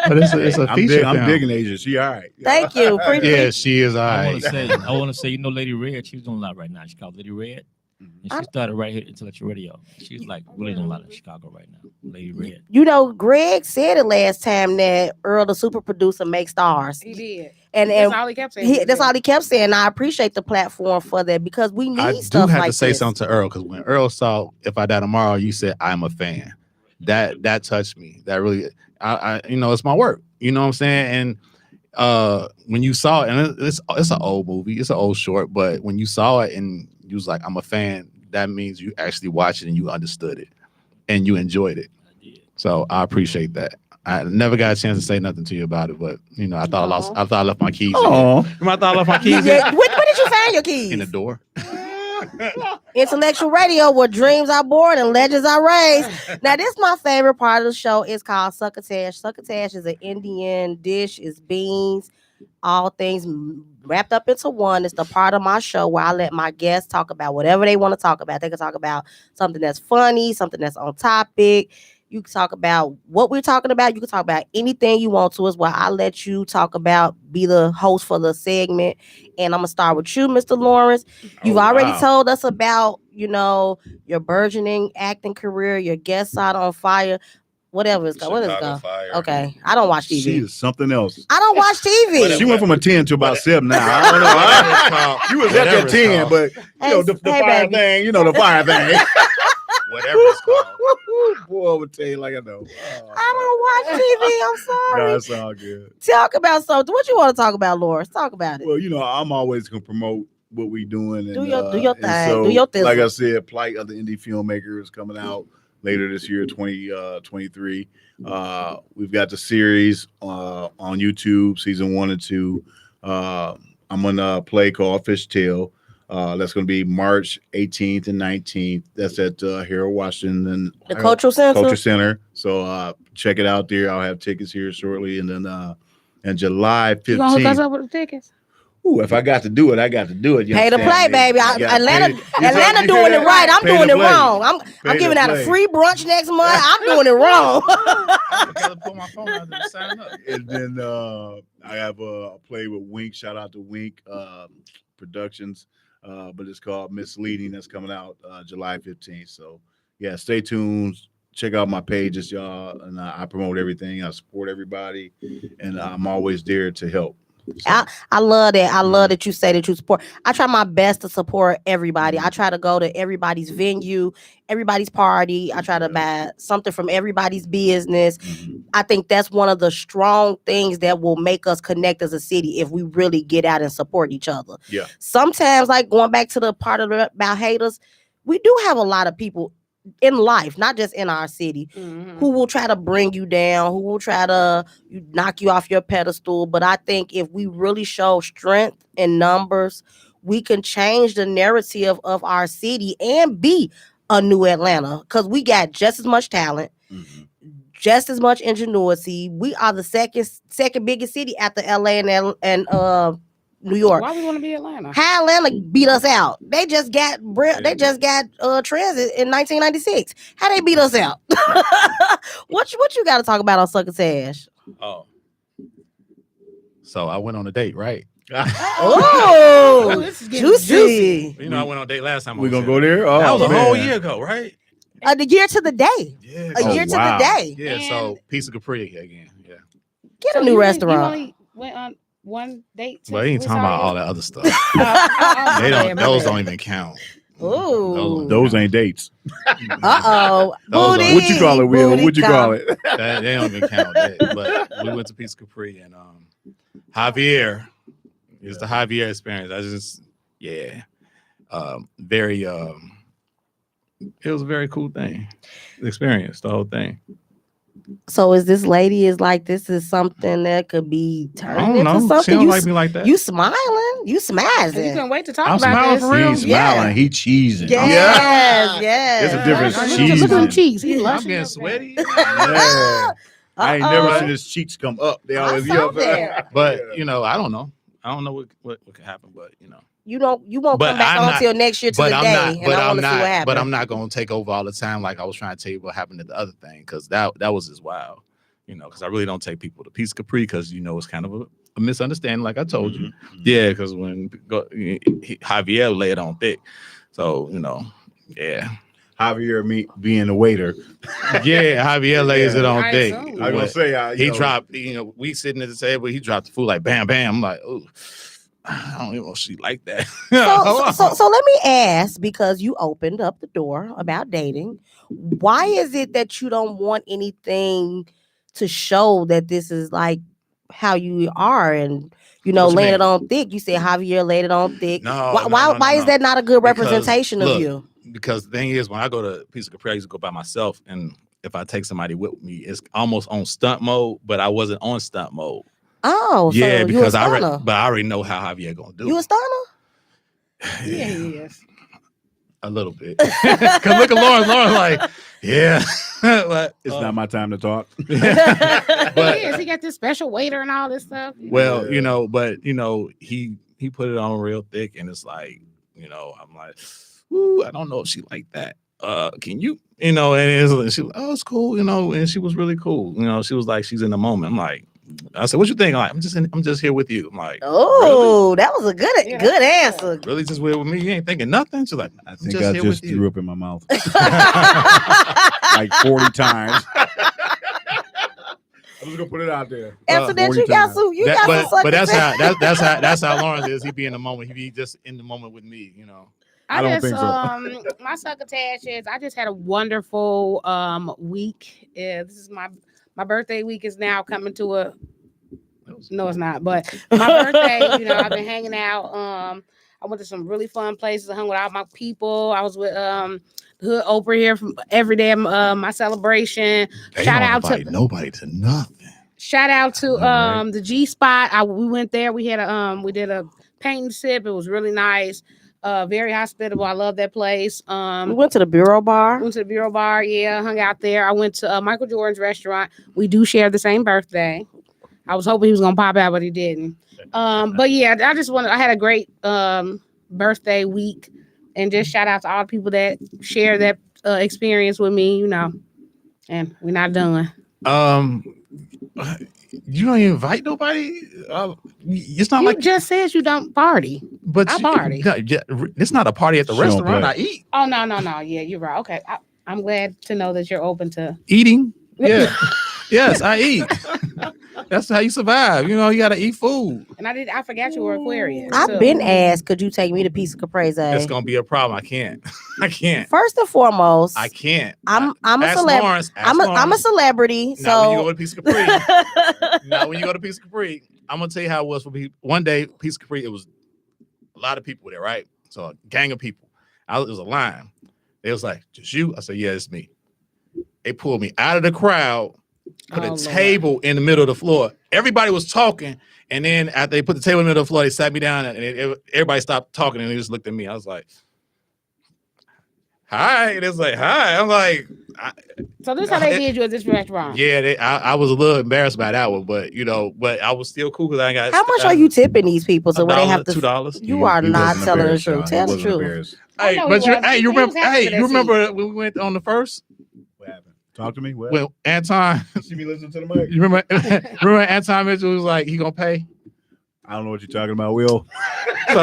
But it's a feature. I'm film. digging Asia. She all right. Thank you. Yeah, she is. I I want to say, you know, Lady Red, she's doing a lot right now. She's called Lady Red. And she started right here at Intellectual Radio. She's like really doing a lot in Chicago right now. Lady Red. You know, Greg said it last time that Earl, the super producer, makes stars. He did. And That's all he kept saying. that's all he kept saying. I appreciate the platform for that, because we need I do stuff have like to say this. something to Earl, because when Earl saw If I Die Tomorrow, you said I'm a fan. That touched me. That really, I you know, it's my work. You know what I'm saying? And when you saw it, and it's an old movie, it's an old short, but when you saw it and you was like, I'm a fan, that means you actually watched it and you understood it and you enjoyed it. So I appreciate that. I never got a chance to say nothing to you about it, but you know, I thought I left my keys. Oh, I thought I left my keys Yeah, where did you find your keys? in the door. Intellectual Radio, where dreams are born and legends are raised. Now, this is my favorite part of the show. It's called Succotash. Succotash is an Indian dish. It's beans, all things wrapped up into one. It's the part of my show where I let my guests talk about whatever they want to talk about. They can talk about something that's funny, something that's on topic. You can talk about what we're talking about. You can talk about anything you want to, as well. I let you talk about, be the host for the segment. And I'm going to start with you, Mr. Lawrence. You've already told us about, you know, your burgeoning acting career, your guest side on fire, whatever it's called. What is it called? Okay. I don't watch TV. she is something else. I don't watch TV. She went from a 10 to about 7 now. I don't know. She was at that 10, but you know, the fire baby. thing, you know, the fire thing. Whatever it's called. Boy, I would tell you like I know. I don't watch TV. I'm sorry. No, it's all good. Talk about something. What you want to talk about, Lawrence? Talk about it. Well, you know, I'm always gonna promote what we doing. And, Do your and thing. so, Do your thing. like I said, Plight of the Indie Filmmakers coming out later this year, 2023. We've got the series on YouTube, season 1 and 2. I'm on a play called Fishtail. That's going to be March 18th and 19th. That's at Harold Washington. The Cultural Center. Culture Center. So check it out there. I'll have tickets here shortly. And then And July 15th. You gonna hook us up with the tickets? Ooh, if I got to do it, I got to do it. You Pay to understand play, me? baby. You gotta Atlanta pay- Atlanta you doing hear it that? right. I'm Pay to doing it play. wrong. I'm Pay to giving out a play. free brunch next month. I'm doing it wrong. I forgot to pull my phone out to sign up. And then I have a play with Wink. Shout out to Wink Productions. But it's called Misleading. That's coming out July 15th. So yeah, stay tuned. Check out my pages, y'all. And I promote everything. I support everybody. And I'm always there to help. So, I love that. I love that you say that you support. I try my best to support everybody. I try to go to everybody's venue, everybody's party. I try to buy something from everybody's business. I think that's one of the strong things that will make us connect as a city if we really get out and support each other. Yeah. Sometimes, like going back to the part about haters, we do have a lot of people in life, not just in our city, who will try to bring you down, who will try to knock you off your pedestal. But I think if we really show strength in numbers, we can change the narrative of our city and be a new Atlanta, because we got just as much talent, just as much ingenuity. We are the second biggest city after LA and New York. Why we want to be Atlanta? How Atlanta beat us out? They just got transit in 1996. How they beat us out? What you got to talk about on Succotash? Oh, so I went on a date, right? Oh, this is getting juicy. You know, I went on a date last time. We're going to go there? Oh, That was a man. whole year ago, right? The year to the day. Yeah. A year to wow. the day. Yeah. So Pizza Capri again. Yeah. Get So a new you restaurant. only went on one date. But he ain't talking about all that other stuff. They Those don't even count. Ooh. Those ain't dates. Uh-oh. Those Booty, are- What you call it, Will? booty What you count. call it? They don't even count that. But we went to Pizza Capri and Javier. It was the Javier experience. I just very it was a very cool thing. The experience, the whole thing. So is this lady this is something that could be I turned don't into know. She something? don't like me like that. You smiling? You You smiling? couldn't wait to talk I'm about smiling this. for real. He's Yeah. smiling. He cheesing. Yes, yes. There's a difference. Look Cheese at them and- cheeks. He I'm blushing getting up sweaty. Yeah. I ain't never Uh-oh. seen his cheeks come up. They I always saw that. But I don't know. I don't know what could happen, but You won't But come back I'm on not- till next year to but the I'm day, not. and But I I'm want to see what not. happens. But I'm not going to take over all the time. Like I was trying to tell you what happened at the other thing, because that was just wild. Because I really don't take people to Pizza Capri because it's kind of a misunderstanding, like I told you. Yeah, because when Javier laid on thick, so yeah. Javier, me being a waiter. Yeah, Javier lays it on I thick. assume. I was gonna say, He dropped. We sitting at the table. He dropped the food like bam, bam. I'm like, ooh, I don't even know if she like that. So let me ask, because you opened up the door about dating. Why is it that you don't want anything to show that this is like how you are, and What you laying mean? it on thick? You said Javier laid it on thick. No, Why is that not a good Because, representation of look, you? Because the thing is, when I go to Pizza Capri, I used to go by myself, and if I take somebody with me, it's almost on stunt mode. But I wasn't on stunt mode. Oh, so Yeah, you a because stunner. I already know how Javier gonna do. You a it. stunner? Yeah, he is. A little bit. Cause look at Lauren like, yeah. But, It's not my time to talk. He is. He got this special waiter and all this stuff. Well, but he put it on real thick, and it's like, I'm like, ooh, I don't know if she like that. Can you, and she was, oh, it's cool, and she was really cool. She was like, she's in the moment. I'm like, I said, what you think? I'm like, I'm just here with you. I'm like, Oh, that was a good answer. really just with me? You ain't thinking nothing? She's like, I think just I here just with you. threw up in my mouth like 40 times. I'm just gonna put it out there. After that, 40 you got times. some. You got some. But that's suckers. that's how Lawrence is. He be in the moment. He be just in the moment with me. I don't think so. My succotash is I just had a wonderful week. This is my birthday week is now coming to a no, it's not, but my birthday, I've been hanging out. I went to some really fun places. I hung with all my people. I was with the Hood Oprah here from every day of my celebration. Shout out to nobody to nothing. Shout out to right. the G Spot. We went there. We had we did a paint and sip. It was really nice. Very hospitable. I love that place. We went to the Bureau Bar. Went to the Bureau Bar. Yeah, hung out there. I went to Michael Jordan's restaurant. We do share the same birthday. I was hoping he was gonna pop out, but he didn't. But yeah, I had a great birthday week, and just shout out to all the people that share that experience with me, and we're not done. You don't invite nobody. It's not You like just said you don't party. but I party. It's not a party at the She don't restaurant. play. I eat. Oh no. Yeah, you're right. Okay, I'm glad to know that you're open to Eating. Yeah. Yes, I eat. That's how you survive. You gotta eat food. And I forgot you were Aquarius. I've been asked, could you take me to Pizza Caprese? It's gonna be a problem. I can't. I can't. First and foremost, I can't. I'm a Ask celebrity. Lawrence, ask I'm a Lawrence. celebrity. Now when you So go to Pizza Capri, now when you go to Pizza Capri, I'm gonna tell you how it was for me. One day, Pizza Capri, it was a lot of people there, right? So a gang of people. It was a line. They was like, just you? I said, yeah, it's me. They pulled me out of the crowd, put a Lord. table in the middle of the floor. Everybody was talking, and then after they put the table in the middle of the floor, they sat me down, and everybody stopped talking, and they just looked at me. I was like, hi. And it's like, hi. I'm like, So this is how they did you at this restaurant. yeah, I was a little embarrassed by that one, but I was still cool because I got. how much are you tipping these people? So when they have to, $2. you are He not wasn't telling the embarrassed, truth. y'all. He Tell the wasn't truth. embarrassed. I Hey, know but he was. you He was remember? happy Hey, for that you remember when we went on the first? What happened? Talk to me. What? Well, Anton, See me listen to the mic. you remember Anton Mitchell was like, he gonna pay. I don't know what you're talking about, Will. So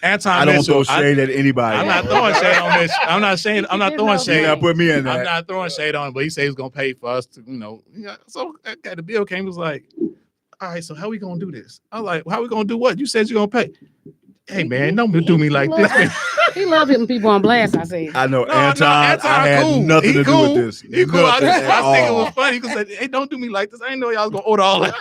Anton I don't Mitchell, throw shade at anybody. I'm not throwing shade on Mitch. I'm not saying. I'm not There's throwing no You shade. not put me in I'm that. not throwing shade on him, but he said he's gonna pay for us to, Yeah, so okay, the bill came. He was like, all right, so how we gonna do this? I was like, how we gonna do what? You said you're gonna pay. Hey man, don't do me like this. Man. He loved hitting people on blast. I see. I know No, Anton. I had cool. nothing He to cool. do with this. He cool. I Nothing think at it was all. funny because like, hey, don't do me like this. I didn't know y'all was gonna order all that.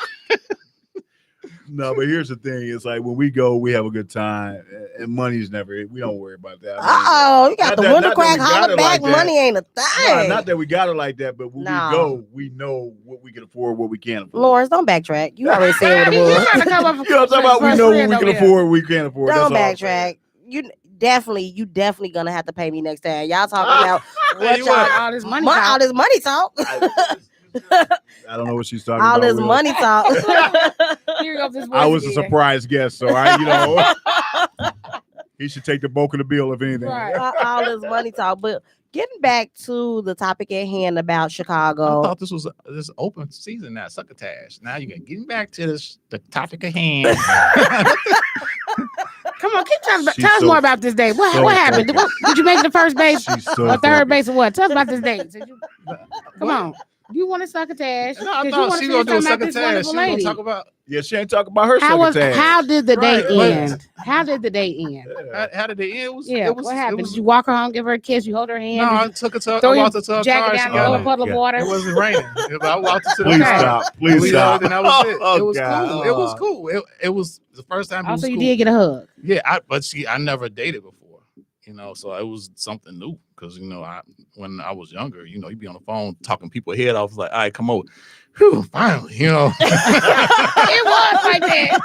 No, but here's the thing: it's like when we go, we have a good time, and money's never. We don't worry about that. You got Not the that- window not that crack, we got holler it back. like that. Money ain't a thing. Not that we got it like that, but when No. we go, we know what we can afford, what we can't afford. Lawrence, don't backtrack. You already said what it You was. trying to come up You know what I'm talking about? We know what we can afford, what we can't afford. Don't That's all I'm saying. backtrack. You definitely gonna have to pay me next time. Y'all talking about what you y'all what? All this money. all this money talk. I don't know what she's talking all about. this Will. money talk. Here goes this I was voice a again. surprise guest, so he should take the bulk of the bill, if anything. Right. all this money talk. But getting back to the topic at hand about I Chicago. thought this was this open season now, succotash. Now you got getting back to the topic at hand. Come on, keep telling us. She's Tell us so- more about this date. What so happened? focused. Did you make the first base She's so or third focused. base or what? Tell us about this date. Come on. You want to succotash? No, I 'Cause you thought wanna she say gonna do a something about this succotash. wonderful She gonna lady. talk about Yeah, she ain't talking about her How was? succotash. How did the date Right, but- end? How did the date end? how did it end? It was, Yeah, it was, what it happened? was- Did you walk her home, give her a kiss? You hold her hand? no, I Did took her to. throw I your walked her to her car. jacket and down she in a got little it. puddle of Yeah. water? It wasn't raining. I walked her to the Please car. stop. And Please we stop. hugged and that was it. Oh, It was God. cool. It was cool. It was the first time. It was Also, you cool. did get a hug. Yeah, but see, I never dated before, so it was something new because when I was younger, you'd be on the phone talking people head off, like, all right, come over. Whew, finally, It was like that.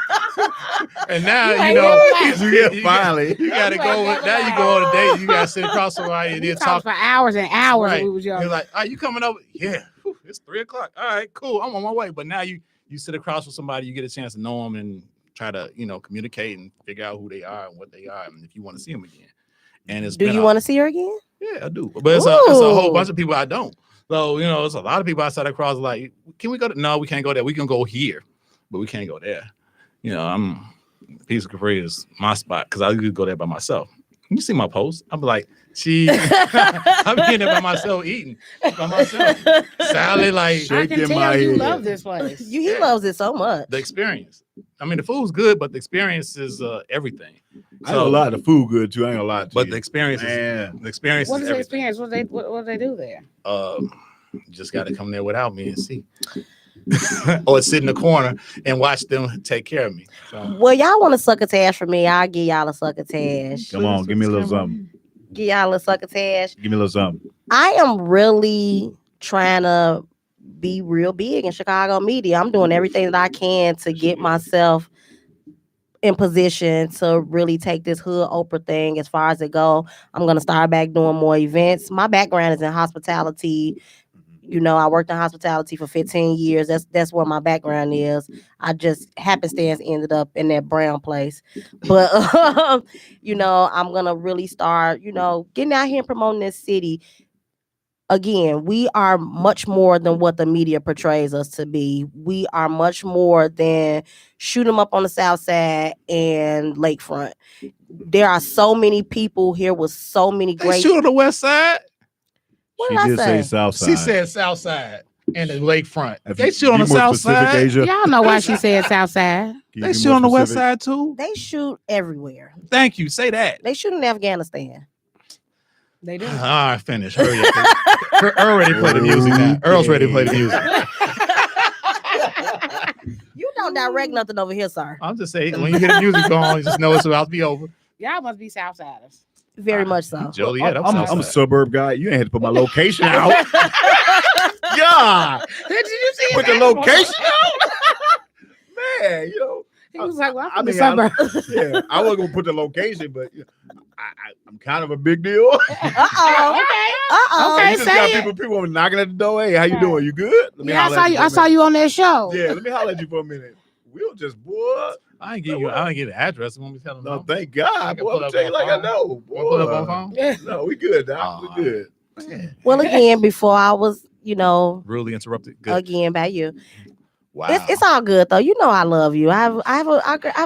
and now, You ain't never lied. Yeah, finally. you gotta You go. ain't never Now you lied. go on a date, you gotta sit across somebody and We then talked talk. for hours and hours Right. when we was young. You're like, are you coming over? Yeah, Whew, it's 3:00. All right, cool. I'm on my way. But now you sit across with somebody, you get a chance to know them and try to communicate and figure out who they are and what they are, and if you want to see them again. And it's Do you want to see her again? Yeah, I do. But it's a whole Ooh. bunch of people I don't. So, it's a lot of people I sat across like, can we go no, we can't go there. We can go here, but we can't go there. Pizza Capri is my spot because I could go there by myself. You see my post? I'm like, I'm in there by myself eating by myself. Salad, like I Shake can in tell my you head. love this place. He loves it so much. the experience. I mean, the food's good, but the experience is everything. I know a lot of the food good too. I ain't gonna lie to But you. the experience Man. is the experience What is is the everything. experience? What they do there? You just got to come there without me and see. Or sit in the corner and watch them take care of me. So, Well, y'all want to succotash for me? I'll give y'all a succotash. Come on, give me a little something. Give y'all a succotash. Give me a little something. I am really trying to be real big in Chicago media. I'm doing everything that I can to get myself in position to really take this hood Oprah thing as far as it go. I'm gonna start back doing more events. My background is in hospitality, You know, I worked in hospitality for 15 years. That's where my background is. I just happenstance ended up in that brown place. But you know, I'm gonna really start, you know, getting out here and promoting this city. Again, we are much more than what the media portrays us to be. We are much more than shoot 'em up on the south side and lakefront. There are so many people here with so many They great. shoot on the west side. What She did I did say say? south side. She said south side and the lakefront. If They you shoot on be the more south specific, side. Asia. Y'all know why she said south side. Can you They be shoot more on the west specific? side too. They shoot everywhere. Thank you. Say that. They shoot in Afghanistan. They do. All right, finish. Hurry up. Earl ready to play the music now. Earl's ready to play the music. You don't direct nothing over here, sir. I'm just saying, when you hear the music going, you just know it's about to be over. Y'all must be southsiders. Very much so. Joliet, I'm a south side. suburb guy. You ain't had to put my location out. Yeah. Did you see Put the location out? Man, you know. He was like, well, I I'm from the mean, I- suburbs. Yeah, I wasn't gonna put the location, but I'm kind of a big deal. Uh-oh. Uh-oh. Okay, You just say got it. people knocking at the door. Hey, how you Right. doing? You good? Let me Yeah, holler I at for a saw minute. you on that show. Yeah, let me holler at you for a minute. We'll just boy. I ain't get the address. When we tell them No, no. thank God. can Boy, pull I'm up tell you on like I phone. know. Wanna put up Boy. on phone? Yeah. No, we good, Doc. Aw. We good. Well, again, before I was, you know, Rudely interrupted. Good. again by you. Wow. It's all good though. You know I love you. I have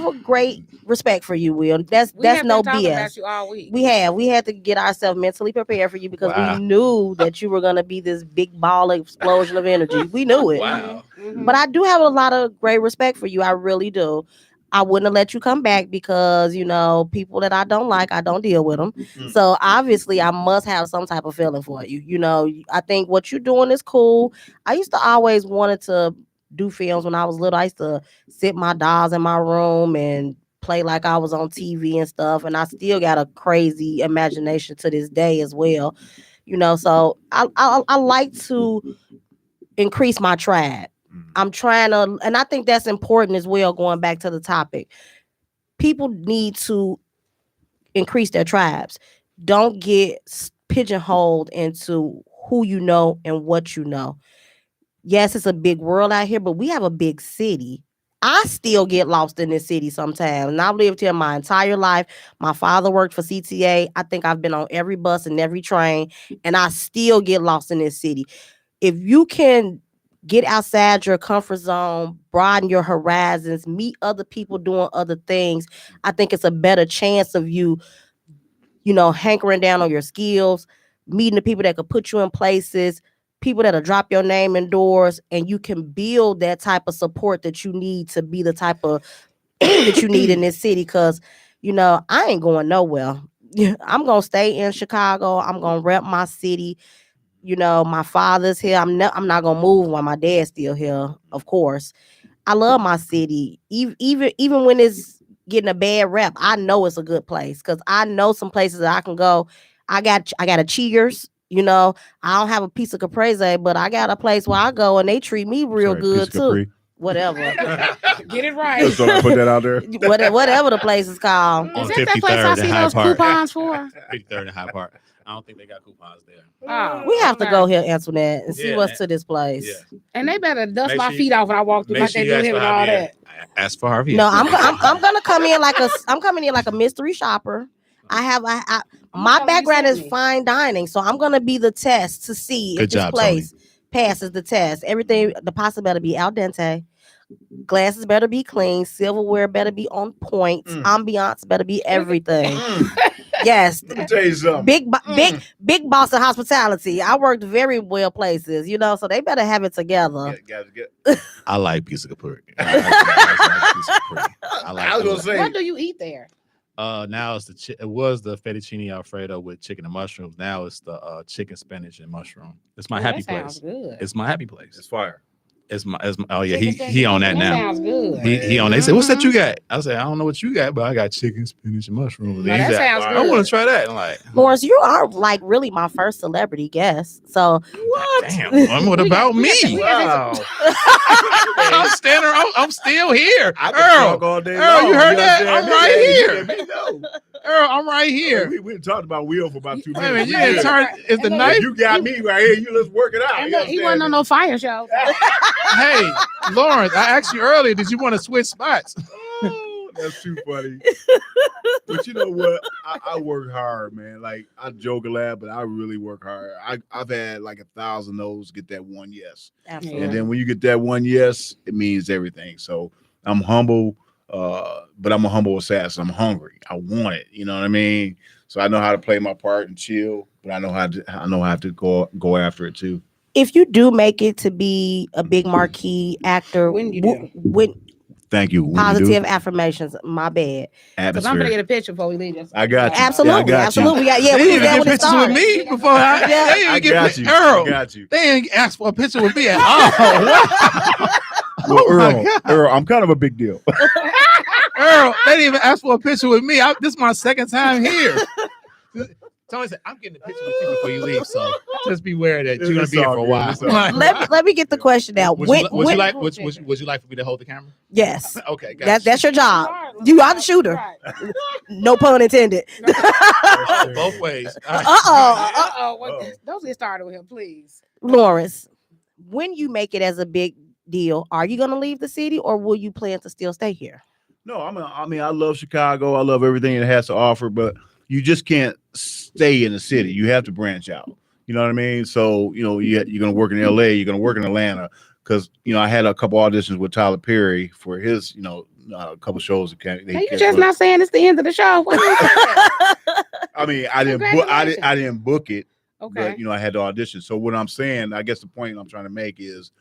a great respect for you, Will. That's We have no been talking BS. about you all week. We had to get ourselves mentally prepared for you because Wow. we knew that you were gonna be this big ball explosion of energy. We knew it. Wow. Mhm. But I do have a lot of great respect for you. I really do. I wouldn't have let you come back because, you know, people that I don't like, I don't deal with them. Mm. So obviously I must have some type of feeling for you. You know, I think what you're doing is cool. I used to always wanted to do films when I was little. I used to sit my dolls in my room and play like I was on TV and stuff. And I still got a crazy imagination to this day as well. You know, so I like to increase my tribe. I'm trying to, and I think that's important as well, going back to the topic. People need to increase their tribes. Don't get pigeonholed into who you know and what you know. Yes, it's a big world out here, but we have a big city. I still get lost in this city sometimes. And I've lived here my entire life. My father worked for CTA. I think I've been on every bus and every train, and I still get lost in this city. If you can get outside your comfort zone, broaden your horizons, meet other people doing other things, I think it's a better chance of you, you know, hankering down on your skills, meeting the people that could put you in places, people that'll drop your name indoors, and you can build that type of support that you need to be the type of that you need in this city. Because, you know, I ain't going nowhere. I'm gonna stay in Chicago. I'm gonna rep my city. You know, my father's here. I'm not gonna move while my dad's still here. Of course, I love my city. Even when it's getting a bad rep, I know it's a good place because I know some places that I can go. I got a Cheers. You know, I don't have a piece of caprese, but I got a place where I go and they treat me real Sorry, good piece of too. Capri. Whatever, Get it right. So I put that out there. whatever the place is called. On Is that that place I 53rd see and Hyde those Park. coupons for? 53rd and Hyde Park. I don't think they got coupons there. Oh, We have to okay. go here, Antoinette, and see Yeah, what's to this place. Yeah. And they better dust Make my sure you- feet off when I walk through Make like sure they you do ask him for and all Javier. that. Ask for Javier. No, I'm gonna come in like a mystery shopper. My you background sent is me. fine dining, so I'm gonna be the test to see Good if this job, place passes the test. Everything, the pasta better be al dente, glasses better be clean, silverware better be on point, ambiance better be everything. Yes, Let me tell you something. big boss of hospitality. I worked very well places, you know, so they better have it together. I like piece of Capri. I like piece of Capri. I was gonna say. What do you eat there? Now it's it was the fettuccine alfredo with chicken and mushrooms. Now it's the chicken, spinach, and mushroom. It's my happy That sounds place. good. It's my happy place. It's fire. It's my oh yeah, Chicken he on that spinach, now. sounds good. He on. They said, "What's that you got?" I said, "I don't know what you got, but I got chicken, spinach, and mushrooms." No, He that said, sounds I good. want to try that. I'm like, Morris, you are like really my first celebrity guest. So what? Damn, what about me? Wow. I'm standing. I'm still here. I can Earl, talk all day Earl, long. you heard that? understand I'm me? right Hey, you here. let me know. Earl, I'm right Hey, here. we talked about Will for about 2 Wait a minute, minutes. you didn't turn. Is the And knife? You got me right here. You let's work it out. And You look, he understand wasn't on me? no fire show. Hey, Lawrence, I asked you earlier. Did you want to switch spots? Oh, that's too funny. But you know what? I work hard, man. Like I joke a lot, but I really work hard. I've had like 1,000 no's get that one yes. Absolutely. And then when you get that one yes, it means everything. So I'm humble, but I'm a humble assassin. I'm hungry. I want it. You know what I mean? So I know how to play my part and chill, but I know how to go after it too. If you do make it to be a big marquee actor, When you do. when Thank you. When positive you do, affirmations, my bad. Because I'm gonna atmosphere. get a picture before we leave. I got you. Absolutely, Yeah, I got you. absolutely. Yeah, They we didn't was even there get when it pictures with started. me before. They didn't I even got get you. Earl. I got you. They didn't ask for a picture with me at all. Wow. Well, Oh my God. Earl, I'm kind of a big deal. Earl, they didn't even ask for a picture with me. This is my second time here. Tony said, I'm getting a picture with you before you leave, so just be aware that you're gonna It's be here all for a good. while. It's all good. Let me get the question out. Would When, you like when- would you like for me to hold the camera? yes, Okay, gotcha. that's your job. You are the shooter. Right. No pun intended. Oh, both ways. All right. Uh-oh. Don't get started with him, please. Lawrence, when you make it as a big deal, are you going to leave the city or will you plan to still stay here? No, I love Chicago. I love everything it has to offer, but you just can't stay in the city. You have to branch out. You know what I mean? So, you're going to work in LA, you're going to work in Atlanta. Because, I had a couple auditions with Tyler Perry for his, a couple shows. Now you just not saying it's the end of the show. What are you saying? I mean, I didn't book it, Okay. but, I had to audition. So what I'm saying, I guess the point I'm trying to make is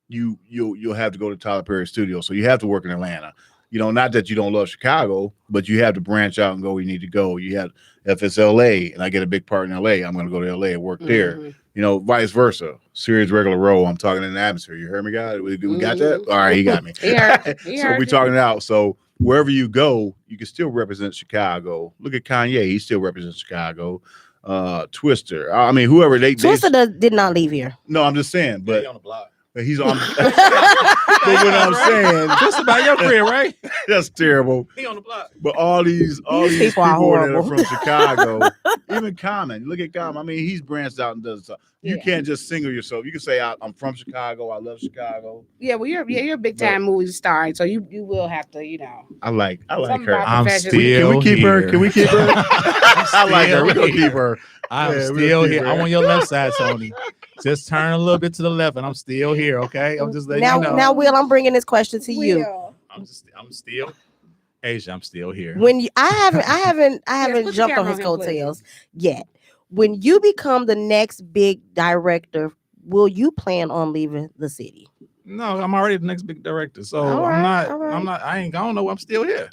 you'll have to go to Tyler Perry's studio. So you have to work in Atlanta. Not that you don't love Chicago, but you have to branch out and go where you need to go. If it's LA and I get a big part in LA, I'm going to go to LA and work there. Vice versa. Series regular role. I'm talking in the atmosphere. You heard me, guys? We got that? All right, he got me. He heard So we're you. talking it out. So wherever you go, you can still represent Chicago. Look at Kanye. He still represents Chicago. Twister. I mean, whoever they Twister did not leave here. No, I'm just saying, but on the block. he's on. But what I'm saying, Just about your career, right? that's terrible. He on the block. But all these people are people that are horrible. from Chicago, even Common. Look at Common. I mean, he's branched out and does stuff. You Yeah. can't just single yourself. You can say I'm from Chicago. I love Chicago. Yeah, well, you're a big time movie star, so you will have to, I like Something her. about I'm profession. still Can we keep her? here. Can we keep her? I like her. We're gonna keep her. I'm Yeah, we'll still keep here. her. I'm on your left side, Tony. Just turn a little bit to the left, and I'm still here. Okay, I'm just letting Now, you know. now, Will, I'm bringing this question to you. I'm still, Asia. I'm still here. When I haven't put the jumped on camera his on him, please. coattails yet. When you become the next big director, will you plan on leaving the city? No, I'm already the next big director, so All right, I'm not. all right. I'm not. I ain't gonna know. I'm still here.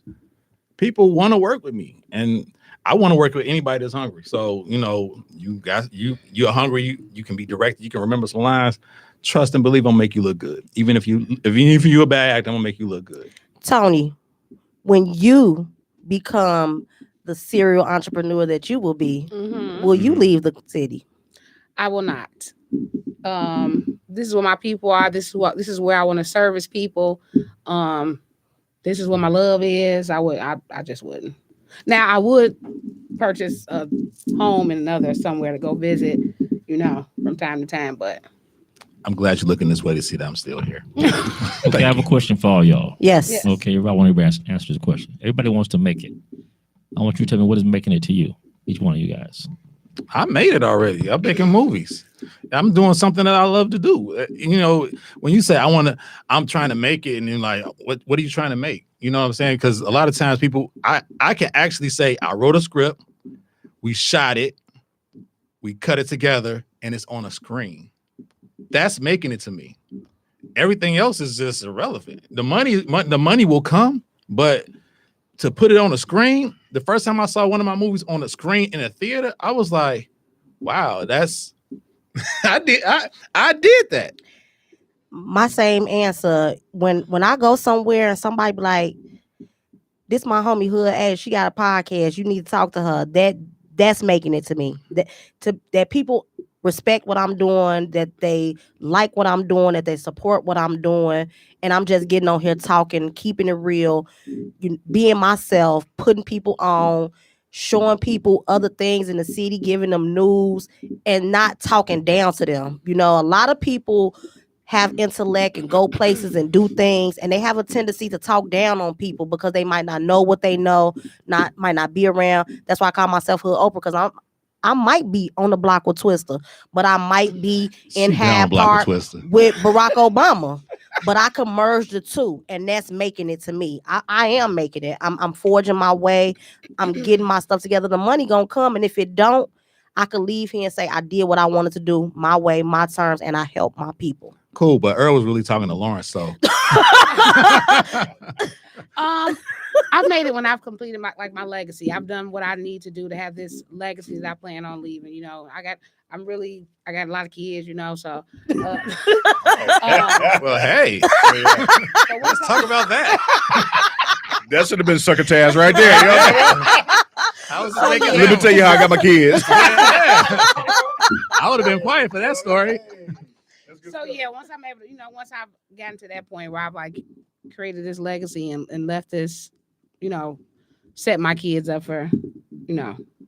People want to work with me, and I want to work with anybody that's hungry. So you guys, you're hungry. You can be directed. You can remember some lines. Trust and believe. I'm gonna make you look good. Even if you're a bad actor, I'm gonna make you look good. Tony, when you become the serial entrepreneur that you will be, will you leave the city? I will not. This is where my people are. This is where I want to service people. This is where my love is. I just wouldn't. Now I would purchase a home in another somewhere to go visit, from time to time. But I'm glad you're looking this way to see that I'm still here. Okay, I have a question for all y'all. Yes. Yes. Okay, I want everybody to answer this question. Everybody wants to make it. I want you to tell me what is making it to you, each one of you guys. I made it already. I'm making movies. I'm doing something that I love to do. When you say I'm trying to make it, and you're like, what are you trying to make? You know what I'm saying? Because a lot of times people, I can actually say I wrote a script, we shot it, we cut it together, and it's on a screen. That's making it to me. Everything else is just irrelevant. The money will come, but to put it on a screen, the first time I saw one of my movies on a screen in a theater, I was like, wow, that's I did that. My same answer. When I go somewhere and somebody be like, this my homie Hood Ash, she got a podcast, you need to talk to her. That's making it to me. That people respect what I'm doing, that they like what I'm doing, that they support what I'm doing, and I'm just getting on here talking, keeping it real, being myself, putting people on, showing people other things in the city, giving them news, and not talking down to them. You know, a lot of people have intellect and go places and do things, and they have a tendency to talk down on people because they might not know what they know, might not be around. That's why I call myself Hood Oprah, because I might be on the block with Twister, but I might be in Hyde Park with Barack Obama. But I can merge the two, and that's making it to me. I am making it. I'm forging my way. I'm getting my stuff together. The money gonna come, and if it don't, I can leave here and say I did what I wanted to do, my way, my terms, and I help my people. Cool, but Earl was really talking to Lawrence, so. I've made it when I've completed my legacy. I've done what I need to do to have this legacy that I plan on leaving. You know, I got a lot of kids, you know, so. Well, hey, let's talk about that. That should have been succotash right there. You know? Let me tell you how I got my kids. I would have been quiet for that story. So yeah, once I've gotten to that point where I've created this legacy and left this, set my kids up for,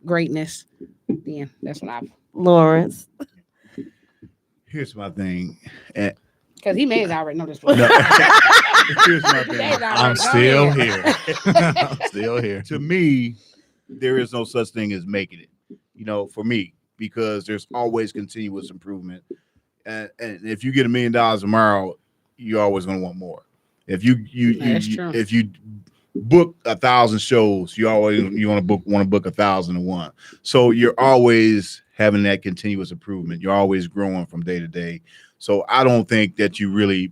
greatness, then that's what I've. Lawrence. Here's my thing. Because he may already know this. Here's my thing. I'm still here. I'm still here. To me, there is no such thing as making it, for me, because there's always continuous improvement. And if you get $1 million tomorrow, you're always going to want more. If you book 1,000 shows, you want to book 1,001. So you're always having that continuous improvement. You're always growing from day to day. So I don't think that you really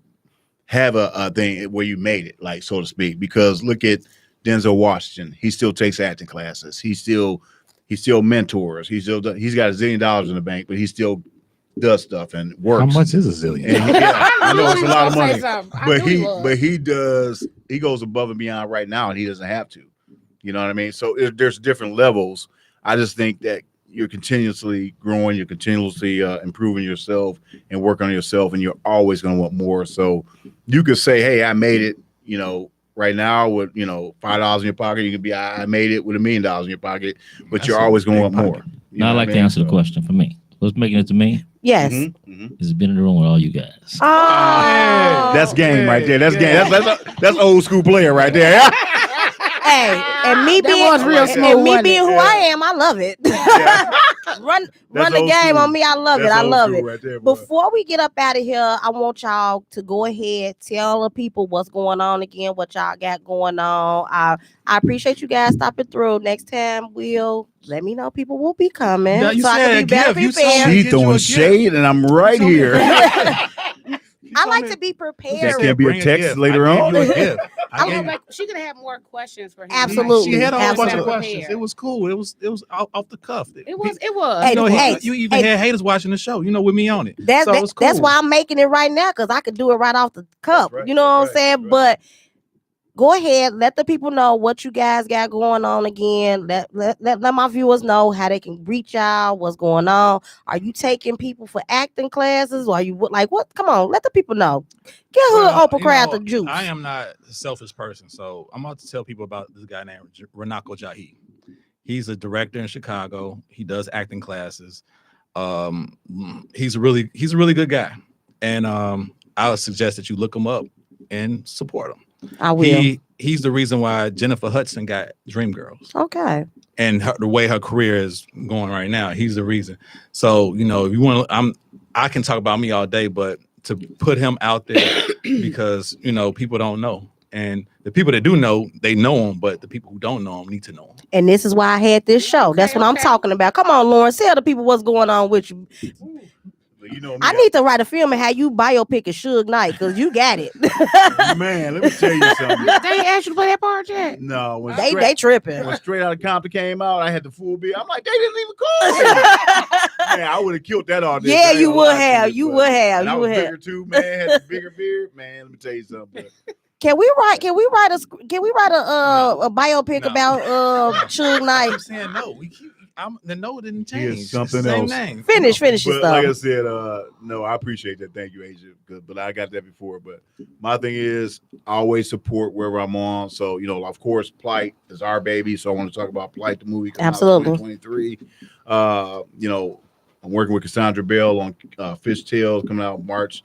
have a thing where you made it, like, so to speak, because look at Denzel Washington. He still takes acting classes. He still mentors. He's got $1 zillion in the bank, but he still does stuff and works. How much is $1 zillion? I know it's a lot of money, but he goes above and beyond right now, and he doesn't have to. You know what I mean? So there's different levels. I just think that you're continuously growing, you're continuously improving yourself and working on yourself, and you're always going to want more. So you could say, hey, I made it, right now with, $5 in your pocket. You could be, I made it with $1 million in your pocket, but you're always going to want more. Now I'd like to answer the question for me. What's making it to me? Yes. Is been in the room with all you guys. Oh, that's game right there. That's game. That's old school player right there. Hey, and me being who I am, I love it. Run the game on me. I love it. I love it. Right there, before we get up out of here, I want y'all to go ahead, tell the people what's going on again, what y'all got going on. I appreciate you guys stopping through. Next time, let me know people will be coming. Yeah, you so said I can be better prepared. She's throwing shade, and I'm right here. I like to be prepared. That can't be a text later on. She could have more questions for him. Absolutely. She had a whole bunch of Prepared. questions. It was cool. It was off the cuff. It was. Hey, you even had haters watching the show, with me on it. That's cool. That's why I'm making it right now, because I could do it right off the cuff. Right, you know what I'm saying? right. But go ahead, let the people know what you guys got going on again. Let my viewers know how they can reach y'all, what's going on. Are you taking people for acting classes? Or are you what? Come on, let the people know. Get Hood Oprah crowd the juice. I am not a selfish person, so I'm about to tell people about this guy named Renako Jahi. He's a director in Chicago. He does acting classes. He's a really good guy, and I would suggest that you look him up and support him. I will. He's the reason why Jennifer Hudson got Dreamgirls. Okay. And the way her career is going right now, he's the reason. So, if you want to, I can talk about me all day, but to put him out there because, people don't know. And the people that do know, they know him, but the people who don't know him need to know him. And this is why I had this show. That's what I'm talking about. Come on, Lawrence, tell the people what's going on with you. I need to write a film and have you biopic of Suge Knight, because you got it. Man, let me tell you something. They ain't asked you to play that part yet? No, they tripping. When Straight Outta Compton came out, I had the full beat. I'm like, they didn't even call me. Man, I would have killed that all day. Yeah, you would have. You would have. I was bigger too, man. Had the bigger beard, man. Let me tell you something. Can we write a biopic about Suge Knight? I'm saying no. The no didn't He is change. It's something the same else. name. Finish your But like I stuff. said, no, I appreciate that. Thank you, Asia. But I got that before. But my thing is, I always support wherever I'm on. So of course, Plight is our baby. So I want to talk about Plight, the movie coming Absolutely. out 2023. I'm working with Cassandra Bell on Fishtails coming out March.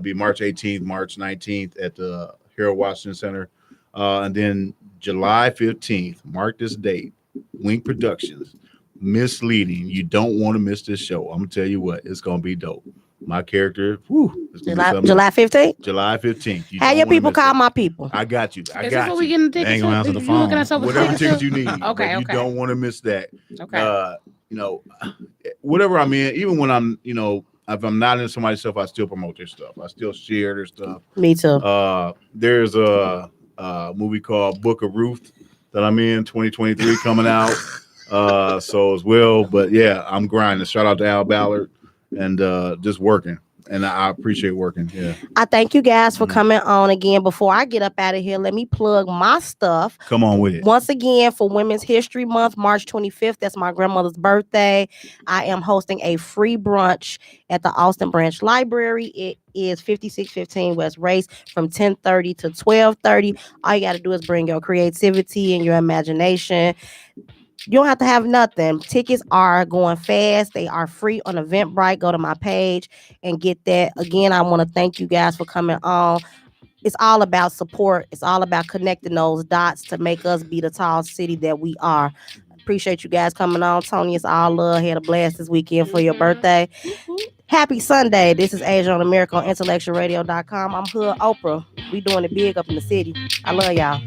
Be March 18th, March 19th at the Harold Washington Center, and then July 15th. Mark this date. Wink Productions. Misleading. You don't want to miss this show. I'm gonna tell you what, it's gonna be dope. My character, it's gonna be something. July 15th. July 15th. You Have don't your wanna people miss call that. my people. I got you. I Is this got what we you. getting They tickets ain't gonna to? answer the You looking phone. us up for Whatever tickets tickets too? you need. Okay, but you okay. don't want to miss that. Okay. Whatever I'm in, even when I'm, if I'm not in somebody's stuff, I still promote their stuff. I still share their stuff. Me too. There's a movie called Book of Ruth that I'm in 2023 coming out. So as well, but yeah, I'm grinding. Shout out to Al Ballard and just working. And I appreciate working. Yeah. I thank you guys for coming on again. Before I get up out of here, let me plug my stuff. Come on with it. Once again, for Women's History Month, March 25th, that's my grandmother's birthday. I am hosting a free brunch at the Austin Branch Library. It is 5615 West Race from 10:30 to 12:30. All you got to do is bring your creativity and your imagination. You don't have to have nothing. Tickets are going fast. They are free on Eventbrite. Go to my page and get that. Again, I want to thank you guys for coming on. It's all about support. It's all about connecting those dots to make us be the tall city that we are. Appreciate you guys coming on. Tony, it's all love. Had a blast this weekend for your birthday. Happy Sunday. This is Asia on America on IntellectualRadio.com. I'm Hood Oprah. We doing it big up in the city. I love y'all.